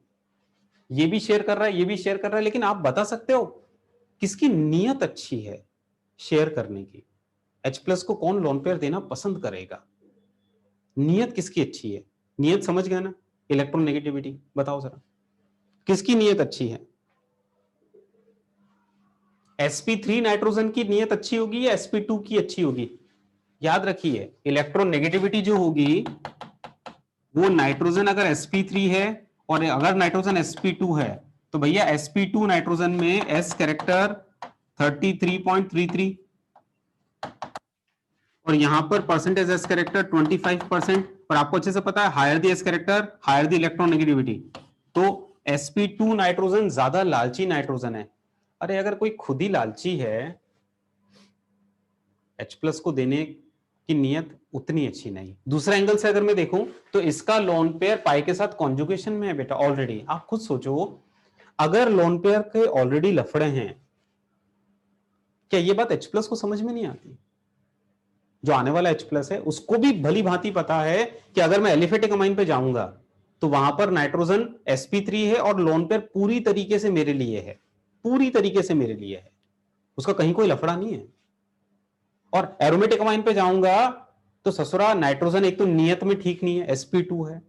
A: ये भी शेयर कर रहा है, ये भी शेयर कर रहा है, लेकिन आप बता सकते हो किसकी नीयत अच्छी है शेयर करने की। H प्लस को कौन लोन पेयर देना पसंद करेगा, नीयत किसकी अच्छी है। नीयत समझ गया ना, इलेक्ट्रॉन नेगेटिविटी, बताओ जरा किसकी नीयत अच्छी है। sp3 नाइट्रोजन की नीयत अच्छी होगी या sp2 की अच्छी होगी, याद रखिए इलेक्ट्रोनेगेटिविटी जो होगी वो नाइट्रोजन अगर sp3 है और अगर नाइट्रोजन sp2 है तो भैया sp2 नाइट्रोजन में s कैरेक्टर 33.33 और यहां पर परसेंटेज एस कैरेक्टर 25%। पर आपको अच्छे से पता है higher the s character higher the electronegativity. तो sp2 नाइट्रोजन ज्यादा लालची नाइट्रोजन है। अरे अगर कोई खुद ही लालची है H प्लस को देने की नियत उतनी अच्छी नहीं। दूसरा एंगल से अगर मैं देखूं तो इसका लोन पेयर पाई के साथ कॉन्जुगेशन में है बेटा ऑलरेडी। आप खुद सोचो अगर लोन पेयर के ऑलरेडी लफड़े हैं, क्या ये बात H प्लस को समझ में नहीं आती? जो आने वाला H प्लस है उसको भी भली भांति पता है कि अगर मैं एलिफेटिक अमाइन पे जाऊंगा तो वहां पर नाइट्रोजन sp3 है और लोन पेयर पूरी तरीके से मेरे लिए है, पूरी तरीके से मेरे लिए है, उसका कहीं कोई लफड़ा नहीं है। और एरोमेटिक अमाइन पे जाऊंगा तो ससुरा नाइट्रोजन एक तो नियत में ठीक नहीं है, sp2 है,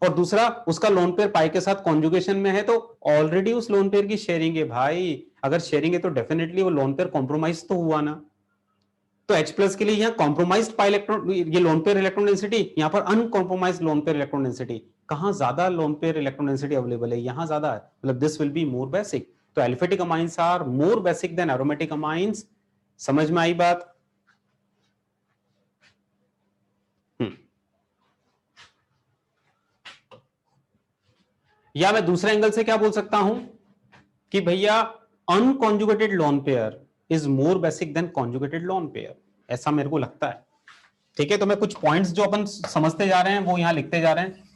A: और दूसरा उसका लोन पेयर पाई के साथ कॉन्जुगेशन में है तो ऑलरेडी उस लोन पेयर की शेयरिंग है। भाई अगर शेयरिंग है तो डेफिनेटली वो लोन पेयर कॉम्प्रोमाइज तो हुआ ना। तो H प्लस के लिए यहां कॉम्प्रोमाइज्ड पाई इलेक्ट्रॉन, ये लोन पेयर इलेक्ट्रॉन डेंसिटी, यहां पर uncompromised lone pair electron density. कहां ज्यादा lone pair electron density available है? यहां ज्यादा है, मतलब this will be more basic. तो aliphatic amines are more basic than aromatic amines. समझ में आई बात? या मैं दूसरे एंगल से क्या बोल सकता हूं कि भैया unconjugated lone pair is more basic than conjugated lone pair, ऐसा मेरे को लगता है। ठीक है, तो मैं कुछ पॉइंट्स जो अपन समझते जा रहे हैं वो यहां लिखते जा रहे हैं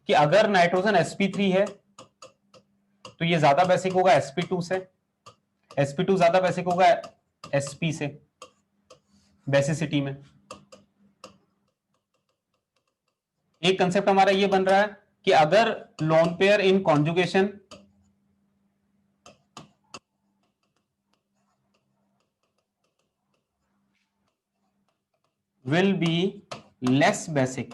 A: कि अगर नाइट्रोजन sp3 है तो ये ज्यादा बेसिक होगा sp2 से, sp2 ज्यादा बेसिक होगा sp से बेसिसिटी में। एक कंसेप्ट हमारा ये बन रहा है कि अगर lone pair in conjugation will be less basic,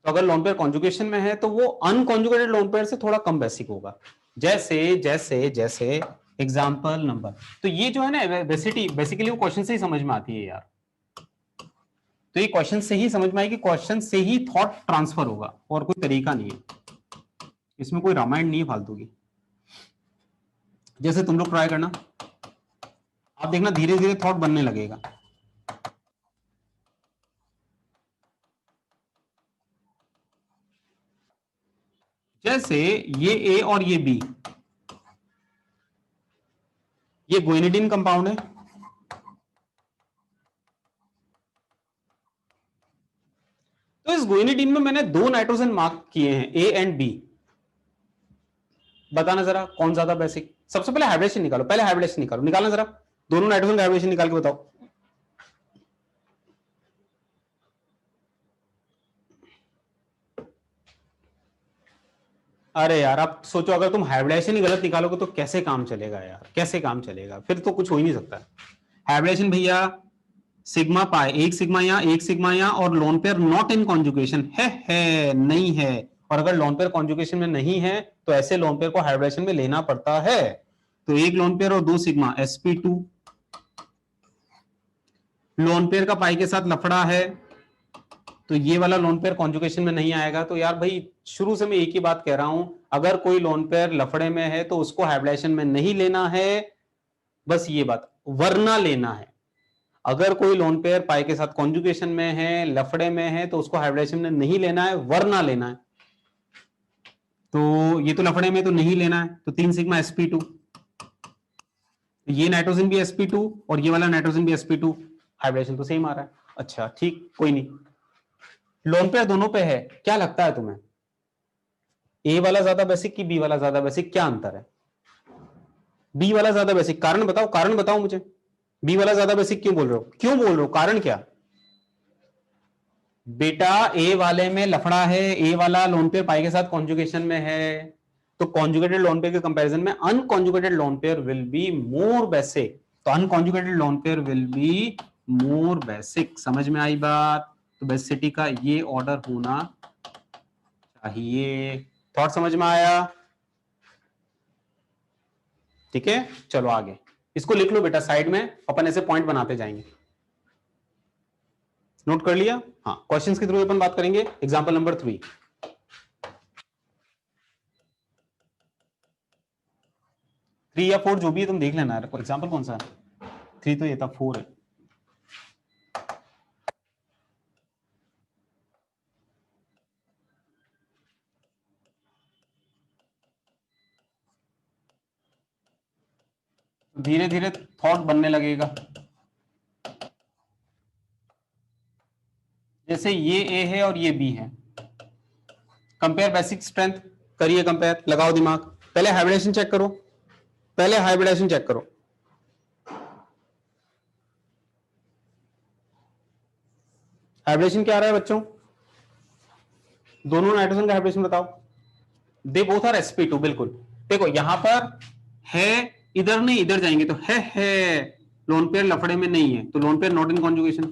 A: तो अगर लोन पेयर कॉन्जुगेशन में है तो वो अनकॉन्जुगेटेड लोन पेयर से थोड़ा कम बेसिक होगा। जैसे जैसे जैसे एग्जांपल नंबर, तो ये जो है ना बेसिटी बेसिकली वो क्वेश्चन से ही समझ में आती है यार। तो ये क्वेश्चन से ही समझ में आएगी, क्वेश्चन से ही थॉट ट्रांसफर होगा और कोई तरीका नहीं है, इसमें कोई रामायण नहीं है फालतू की। जैसे तुम लोग ट्राई करना, आप देखना धीरे धीरे थॉट बनने लगेगा। जैसे ये ए और ये बी, ये गुइनिडीन कंपाउंड है, तो इस गुइनिडीन में मैंने दो नाइट्रोजन मार्क किए हैं ए एंड बी। बताना जरा कौन ज्यादा बेसिक? सबसे पहले हाइब्रिडेशन निकालो, पहले हाइब्रिडेशन निकालो, निकालना जरा दोनों नाइट्रोजन का हाइब्रिडेशन निकाल के बताओ। अरे यार आप सोचो अगर तुम हाइब्रिडेशन ही गलत निकालोगे तो कैसे काम चलेगा यार, कैसे काम चलेगा? फिर तो कुछ हो ही नहीं सकता। हाइब्रिडेशन भैया सिग्मा पाए, एक सिग्मा यहाँ एक सिग्मा यहाँ, और loan pair not in conjugation है नहीं है। और अगर लोन पेयर कॉन्जुगेशन में नहीं है तो ऐसे लोन पेयर को हाइब्रिडेशन में लेना पड़ता है। तो एक लोन पेयर और दो सिग्मा sp2, लोन पेयर का पाई के साथ लफड़ा है तो ये वाला लोन पेयर कॉन्जुगेशन में नहीं आएगा। तो यार भाई शुरू से मैं एक ही बात कह रहा हूं, अगर कोई लोन पेयर लफड़े में है तो उसको हाइब्रिडेशन में नहीं लेना है, बस ये बात, वरना लेना है। अगर कोई लोन पेयर पाई के साथ कॉन्जुगेशन में है, लफड़े में है, तो उसको हाइब्रिडेशन में नहीं लेना है, वरना लेना है। तो ये तो लफड़े में तो नहीं लेना है, तो 3 सिग्मा sp2, ये नाइट्रोजन भी sp2 और ये वाला नाइट्रोजन भी sp2, हाइब्रिडेशन तो सेम आ रहा है। अच्छा ठीक, कोई नहीं। लोन पेयर दोनों पे है, क्या लगता है तुम्हें ए वाला ज्यादा बेसिक कि बी वाला ज्यादा बेसिक? क्या अंतर है? बी वाला ज्यादा बेसिक, कारण बताओ, कारण बताओ मुझे। बी वाला ज्यादा बेसिक क्यों बोल रहे हो, क्यों बोल रहे हो, कारण क्या? बेटा ए वाले में लफड़ा है, ए वाला लोन पेयर पाई के साथ कॉन्जुगेशन में है, तो कॉन्जुगेटेड लोन पेयर के कंपैरिजन में unconjugated lone pair will be more basic. तो unconjugated lone pair will be more basic. समझ में आई बात? तो बेसिसिटी का ये ऑर्डर होना चाहिए। थॉट समझ में आया? ठीक है, चलो आगे। इसको लिख लो बेटा साइड में, अपन ऐसे पॉइंट बनाते जाएंगे। नोट कर लिया? हाँ, क्वेश्चंस के थ्रू अपन बात करेंगे। एग्जांपल नंबर 3, 3 या 4 जो भी है तुम देख लेना। एग्जांपल कौन सा है? 3 तो ये था, 4 है। धीरे धीरे थॉट बनने लगेगा। जैसे ये ए है और ये बी है, कंपेयर बेसिक स्ट्रेंथ करिए, कंपेयर, लगाओ दिमाग। पहले हाइब्रिडेशन चेक करो, पहले हाइब्रिडेशन चेक करो। हाइब्रिडेशन क्या आ रहा है बच्चों? दोनों नाइट्रोजन का हाइब्रिडेशन बताओ। दे बोथ आर sp2, बिल्कुल। देखो यहां पर है, इधर नहीं इधर जाएंगे तो है लोन पेयर लफड़े में नहीं है, तो loan pair not in conjugation.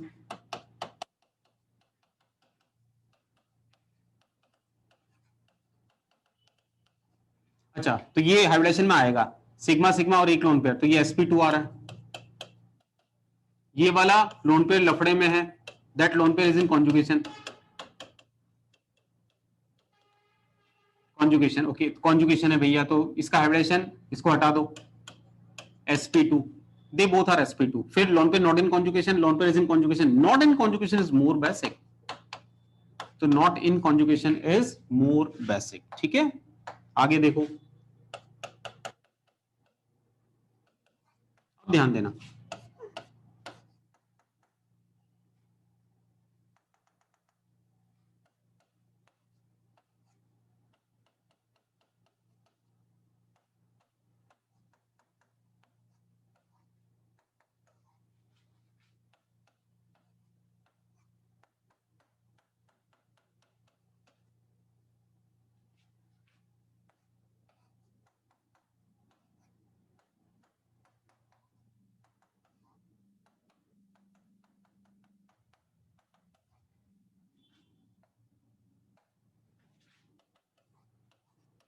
A: अच्छा, तो ये हाइब्रिडेशन में आएगा, सिग्मा सिग्मा और एक लोन पेयर, तो ये sp2 आ रहा है। ये वाला लोन पेयर लफड़े में है, that loan pair is in conjugation. Conjugation, okay, conjugation है भैया, तो इसका हाइब्रिडेशन, इसको हटा दो, sp2, they both are sp2। फिर lone pair not in conjugation, lone pair is in conjugation, not in conjugation is more basic, तो not in conjugation is more basic. ठीक है, आगे देखो, ध्यान देना।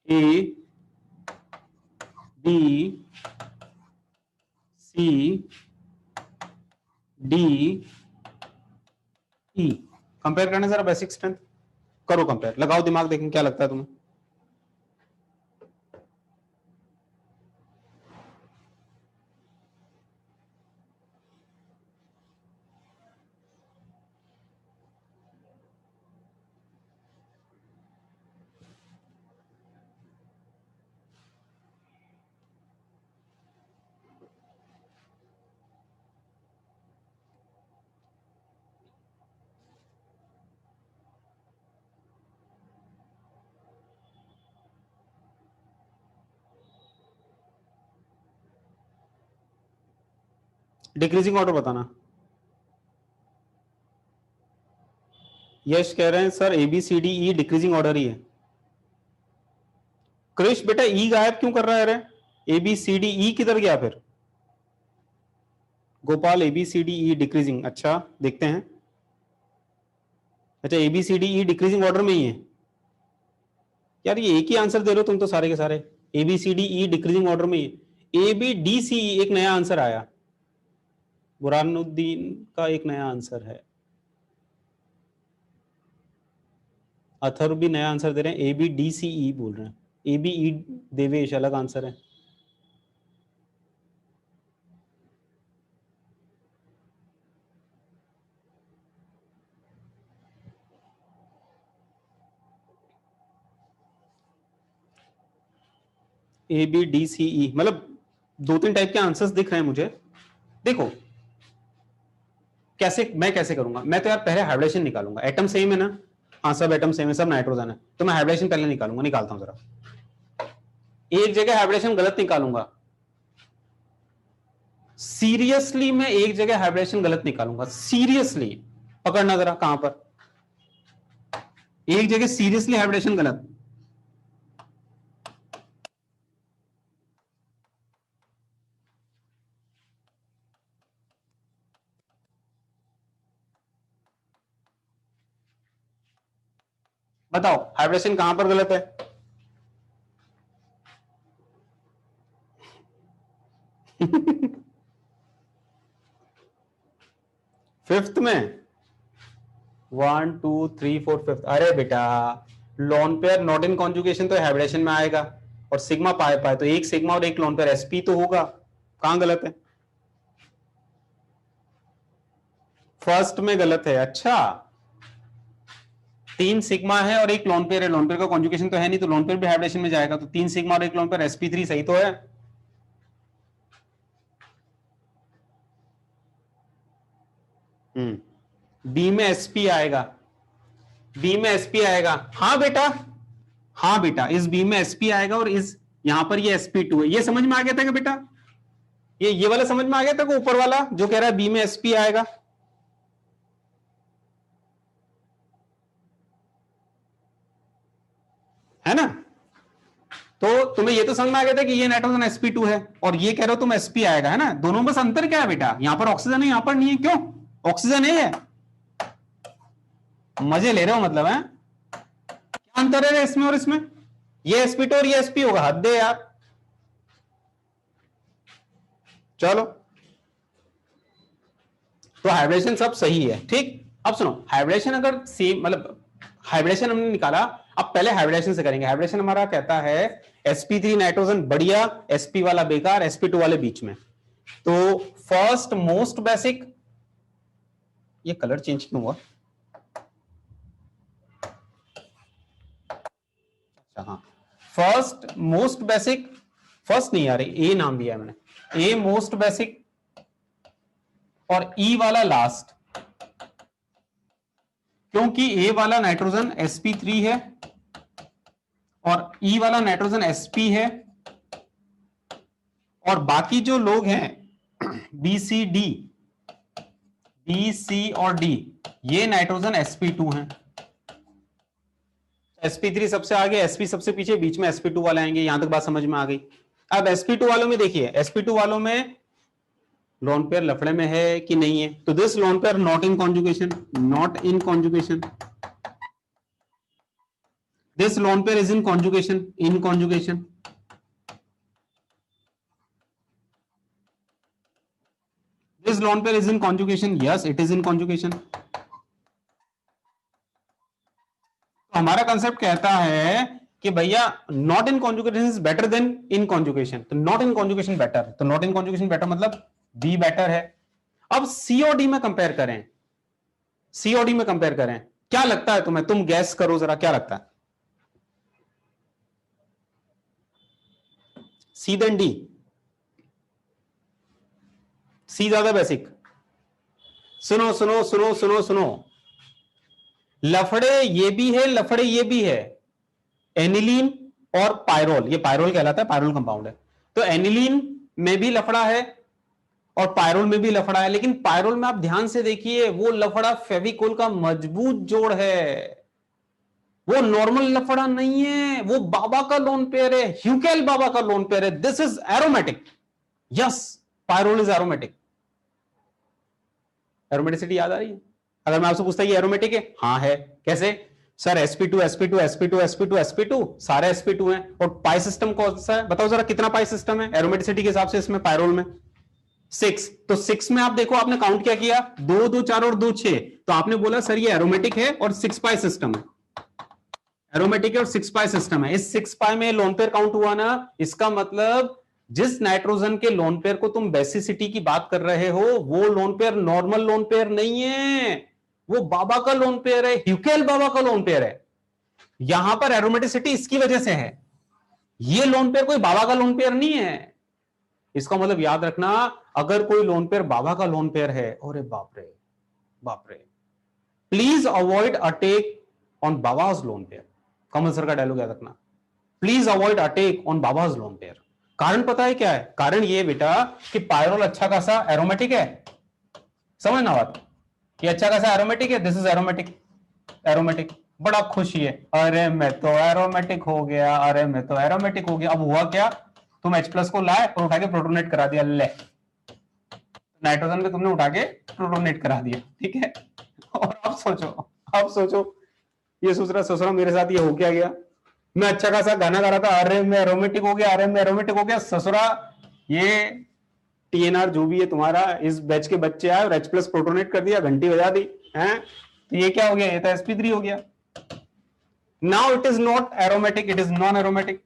A: A B C D E, compare करना जरा बेसिक स्ट्रेंथ, करो कंपेयर, लगाओ दिमाग, देखें क्या लगता है तुम्हें। डिक्रीजिंग ऑर्डर बताना। यश कह रहे हैं sir A B C D E decreasing order ही है। क्रिश बेटा ई गायब क्यों कर रहा है रे? ए बी सी डी ई किधर गया फिर? Gopal A B C D E decreasing, अच्छा देखते हैं। अच्छा, A B C D E decreasing order में ही है। यार ये एक ही आंसर दे रहे हो तुम तो सारे के सारे, A B C D E decreasing order में ही है। ए बी डी सी ई एक नया आंसर आया, बुरहानुद्दीन का एक नया आंसर है, अथर्व भी नया आंसर दे रहे हैं, ए बी डी सी ई बोल रहे हैं, ए बी ई देवेश अलग आंसर है। ए बी डी सी ई मतलब 2-3 टाइप के आंसर्स दिख रहे हैं मुझे। देखो कैसे, मैं कैसे करूंगा, मैं तो यार पहले हाइब्रिडेशन निकालूंगा, एटम सेम है ना, हाँ सब एटम सेम है, सब नाइट्रोजन है, तो मैं हाइब्रिडेशन पहले निकालूंगा, निकालता हूं जरा। एक जगह हाइब्रिडेशन गलत निकालूंगा, सीरियसली मैं एक जगह हाइब्रिडेशन गलत निकालूंगा, सीरियसली पकड़ना जरा कहां पर, एक जगह सीरियसली हाइब्रिडेशन गलत। बताओ हाइब्रिडेशन कहां पर गलत है? फिफ्थ में 1 2 3 4 फिफ्थ। अरे बेटा loan pair not in conjugation तो हाइब्रिडेशन में आएगा, और सिग्मा पाए पाए तो एक सिग्मा और एक लोन पेयर sp तो होगा। कहां गलत है? फर्स्ट में गलत है। अच्छा, 3 सिग्मा है और एक लोन पेयर है, लोन पेयर का कॉन्जुगेशन तो है नहीं, तो लोन पेयर भी हाइब्रिडेशन में जाएगा, तो 3 सिग्मा और एक लोन पेयर sp3 सही तो है। बी में sp आएगा, बी में sp आएगा। हाँ बेटा, हाँ बेटा, इस बी में sp आएगा और इस यहां पर ये sp2 है। ये समझ में आ गया था क्या बेटा? ये वाला समझ में आ गया था कि ऊपर वाला जो कह रहा है बी में sp आएगा? है ना? तो तुम्हें ये तो समझ में आ गया था कि ये नाइट्रोजन sp2 है और ये कह रहे हो तुम sp आएगा, है ना? दोनों में बस अंतर क्या है बेटा? यहां पर ऑक्सीजन है, यहां पर नहीं है। क्यों? ऑक्सीजन है। मजे ले रहे हो मतलब? है क्या अंतर है इसमें और इसमें? ये sp2 और ये sp होगा। हद है यार। चलो, तो हाइब्रिडेशन सब सही है, ठीक। अब सुनो, हाइब्रिडेशन अगर सेम मतलब हाइब्रिडेशन हमने निकाला, अब पहले हाइब्रिडेशन से करेंगे। हाइब्रिडेशन हमारा कहता है sp3 नाइट्रोजन बढ़िया, sp वाला बेकार, sp2 वाले बीच में। तो फर्स्ट मोस्ट बेसिक, ये कलर चेंज क्यों हुआ? अच्छा हाँ, फर्स्ट मोस्ट बेसिक, फर्स्ट नहीं आ रही, ए नाम दिया है मैंने, ए मोस्ट बेसिक और ई वाला लास्ट, क्योंकि ए वाला नाइट्रोजन sp3 है और ई वाला नाइट्रोजन sp है, और बाकी जो लोग हैं B C D, B C और डी, ये नाइट्रोजन sp2 हैं। sp3 सबसे आगे, sp सबसे पीछे, बीच में sp2 वाले आएंगे। यहां तक बात समझ में आ गई? अब sp2 वालों में देखिए, sp2 वालों में लोन पेयर लफड़े में है कि नहीं है? तो this loan pair not in conjugation, not in conjugation. This loan pair is in conjugation, in conjugation. This loan pair is in conjugation, yes it is in conjugation. तो हमारा कंसेप्ट कहता है कि भैया not in conjugation is better then in conjugation. तो not in conjugation better, तो not in conjugation better मतलब be better है। अब सी और डी में कंपेयर करें, सी और डी में कंपेयर करें, क्या लगता है तुम्हें? तुम गैस करो जरा, क्या लगता है? सी देन डी? सी ज्यादा बेसिक? सुनो सुनो सुनो सुनो सुनो, लफड़े ये भी है, लफड़े ये भी है। एनिलीन और पायरोल, ये पायरोल कहलाता है, पायरोल कंपाउंड है। तो एनिलीन में भी लफड़ा है और पायरोल में भी लफड़ा है, लेकिन पायरोल में आप ध्यान से देखिए, वो लफड़ा फेविकोल का मजबूत जोड़ है, वो नॉर्मल लफड़ा नहीं है, वो बाबा का लोन पेयर है, ह्यूकेल बाबा का लोन पेयर है। This is aromatic, yes pyrrole is aromatic. Aromaticity याद आ रही है? अगर मैं आपसे पूछता ये एरोमेटिक है? हाँ है। कैसे? Sir sp2 sp2 sp2 sp2 sp2 सारे sp2 हैं। और पाई सिस्टम कौन सा है बताओ जरा, कितना पाई सिस्टम है एरोमेटिसिटी के हिसाब से इसमें पायरोल में? 6। तो 6 में आप देखो, आपने काउंट क्या किया? 2 2 4 और 2 6। तो आपने बोला सर ये एरोमेटिक है और 6 पाई सिस्टम है। एरोमेटिक है और 6 पाई सिस्टम है। इस 6 पाई में लोन पेयर काउंट हुआ ना, इसका मतलब जिस नाइट्रोजन के लोन पेयर को तुम बेसिसिटी की बात कर रहे हो, वो lone pair normal lone pair नहीं है, वो बाबा का लोन पेयर है, ह्यूकेल बाबा का लोन पेयर है। यहां पर एरोमेटिसिटी इसकी वजह से है, ये लोन पेयर कोई बाबा का लोन पेयर नहीं है। इसका मतलब याद रखना, अगर कोई लोन पेयर बाबा का लोन पेयर है, अरे बाप रे बाप रे, please avoid attack on Baba's lone pair. Kamal sir का डायलॉग याद रखना, please avoid attack on Baba's lone pair. कारण पता है क्या है? कारण ये बेटा कि पायरोल अच्छा खासा एरोमेटिक है, समझना बात, ये अच्छा खासा एरोमेटिक है। दिस इज एरोमेटिक, एरोमेटिक, बड़ा खुशी है, अरे मैं तो एरोमेटिक हो गया, अरे मैं तो एरोमेटिक हो गया। अब हुआ क्या? तुम H+ को लाए और उठा के प्रोटोनेट करा दिया, ले नाइट्रोजन को तुमने उठा के प्रोटोनेट करा दिया, ठीक है। और अब सोचो, अब सोचो, ये सोच रहा ससुरा मेरे साथ ये हो क्या गया? मैं अच्छा खासा गाना गा रहा था, अरे मैं एरोमेटिक हो गया, अरे मैं एरोमेटिक हो गया। ससुरा ये टीएनआर जो भी है तुम्हारा, इस बैच के बच्चे आए और H प्लस प्रोटोनेट कर दिया, घंटी बजा दी हैं, तो ये क्या हो गया, ये तो sp3 हो गया। Now it is not aromatic, it is non aromatic.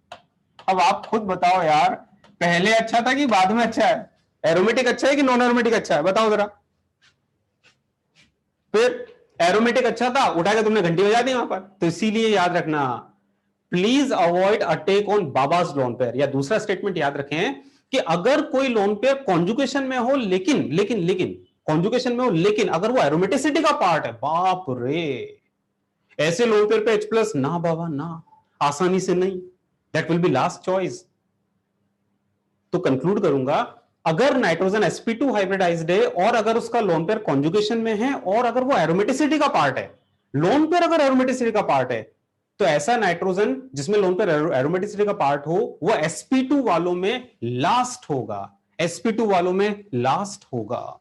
A: अब आप खुद बताओ यार, पहले अच्छा था कि बाद में अच्छा है? एरोमेटिक अच्छा है कि नॉन एरोमेटिक अच्छा है, बताओ जरा। फिर एरोमेटिक अच्छा था, उठा के तुमने घंटी बजा दी वहां पर। तो इसीलिए याद रखना, please avoid attack on Baba's lone pair. या दूसरा स्टेटमेंट याद रखें कि अगर कोई लोन पेयर कॉन्जुगेशन में हो, लेकिन कॉन्जुगेशन में हो, लेकिन अगर वो एरोमेटिसिटी का पार्ट है, बाप रे, ऐसे लोन पेयर पे H प्लस ना बाबा ना, आसानी से नहीं, that will be last choice. तो कंक्लूड करूंगा, अगर नाइट्रोजन sp2 हाइब्रिडाइज्ड है और अगर उसका लोन पेयर कॉन्जुगेशन में है और अगर वो एरोमेटिसिटी का पार्ट है, लोन पेयर अगर एरोमेटिसिटी का पार्ट है, तो ऐसा नाइट्रोजन जिसमें लोन पेयर एरोमेटिसिटी का पार्ट हो, वो sp2 वालों में लास्ट होगा, sp2 वालों में लास्ट होगा।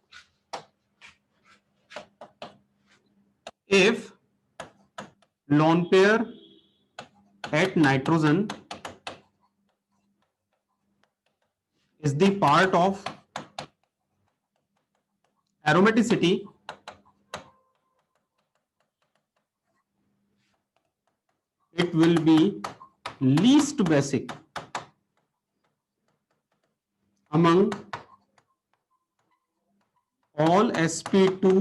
A: If lone pair at nitrogen is the part of aromaticity, it will be least basic among all sp2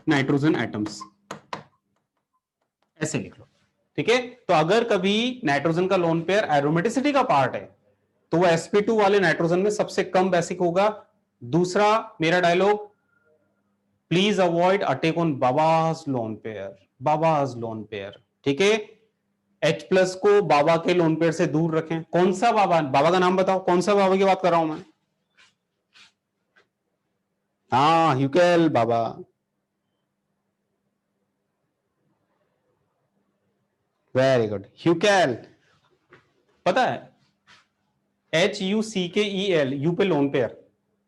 A: nitrogen atoms. ऐसे लिख लो, ठीक है। तो अगर कभी नाइट्रोजन का लोन पेयर एरोमेटिसिटी का पार्ट है, तो वो sp2 वाले नाइट्रोजन में सबसे कम बेसिक होगा। दूसरा मेरा dialogue, please avoid attack on Baba's lone pair, Baba's lone pair, ठीक है। H प्लस को बाबा के लोन पेयर से दूर रखें। कौन सा बाबा, बाबा का नाम बताओ, कौन सा बाबा की बात कर रहा हूं मैं? हाँ, ह्यूकेल बाबा। Very good, ह्यूकेल। पता है HUCKEL, यू पे लोन पेयर,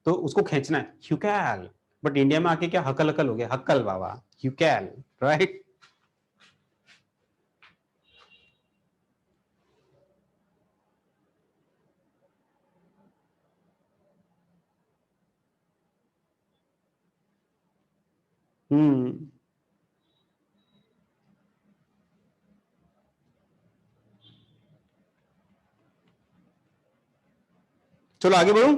A: तो उसको खींचना है ह्यूकेल, बट इंडिया में आके क्या हकल हकल हो गया, हक्कल बाबा, ह्यूकेल, राइट। चलो आगे बढ़ूं।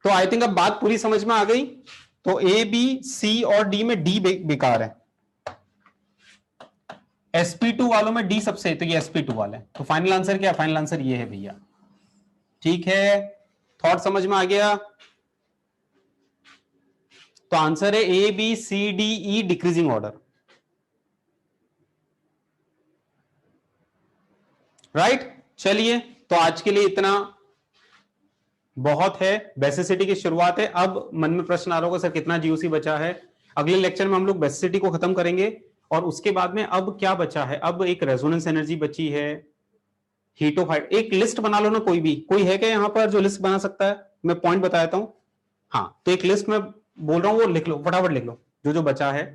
A: तो आई थिंक अब बात पूरी समझ में आ गई। तो ए बी सी और डी में डी बेकार है, sp2 वालों में डी सबसे, तो ये sp2 वाले। तो फाइनल आंसर क्या है? फाइनल आंसर ये है भैया, ठीक है। थॉट समझ में आ गया? तो आंसर है A B C D E decreasing order, right. चलिए, तो आज के लिए इतना बहुत है, बेसिसिटी की शुरुआत है। अब मन में प्रश्न आ रहा होगा, सर कितना जीओसी बचा है? अगले लेक्चर में हम लोग बेसिसिटी को खत्म करेंगे और उसके बाद में अब क्या बचा है? अब एक रेजोनेंस एनर्जी बची है, हीट ऑफ हाइट। एक लिस्ट बना लो ना, कोई भी, कोई है क्या यहां पर जो लिस्ट बना सकता है? मैं पॉइंट बता देता हूं। हाँ, तो एक लिस्ट में बोल रहा हूं, वो लिख लो, फटाफट लिख लो जो जो बचा है।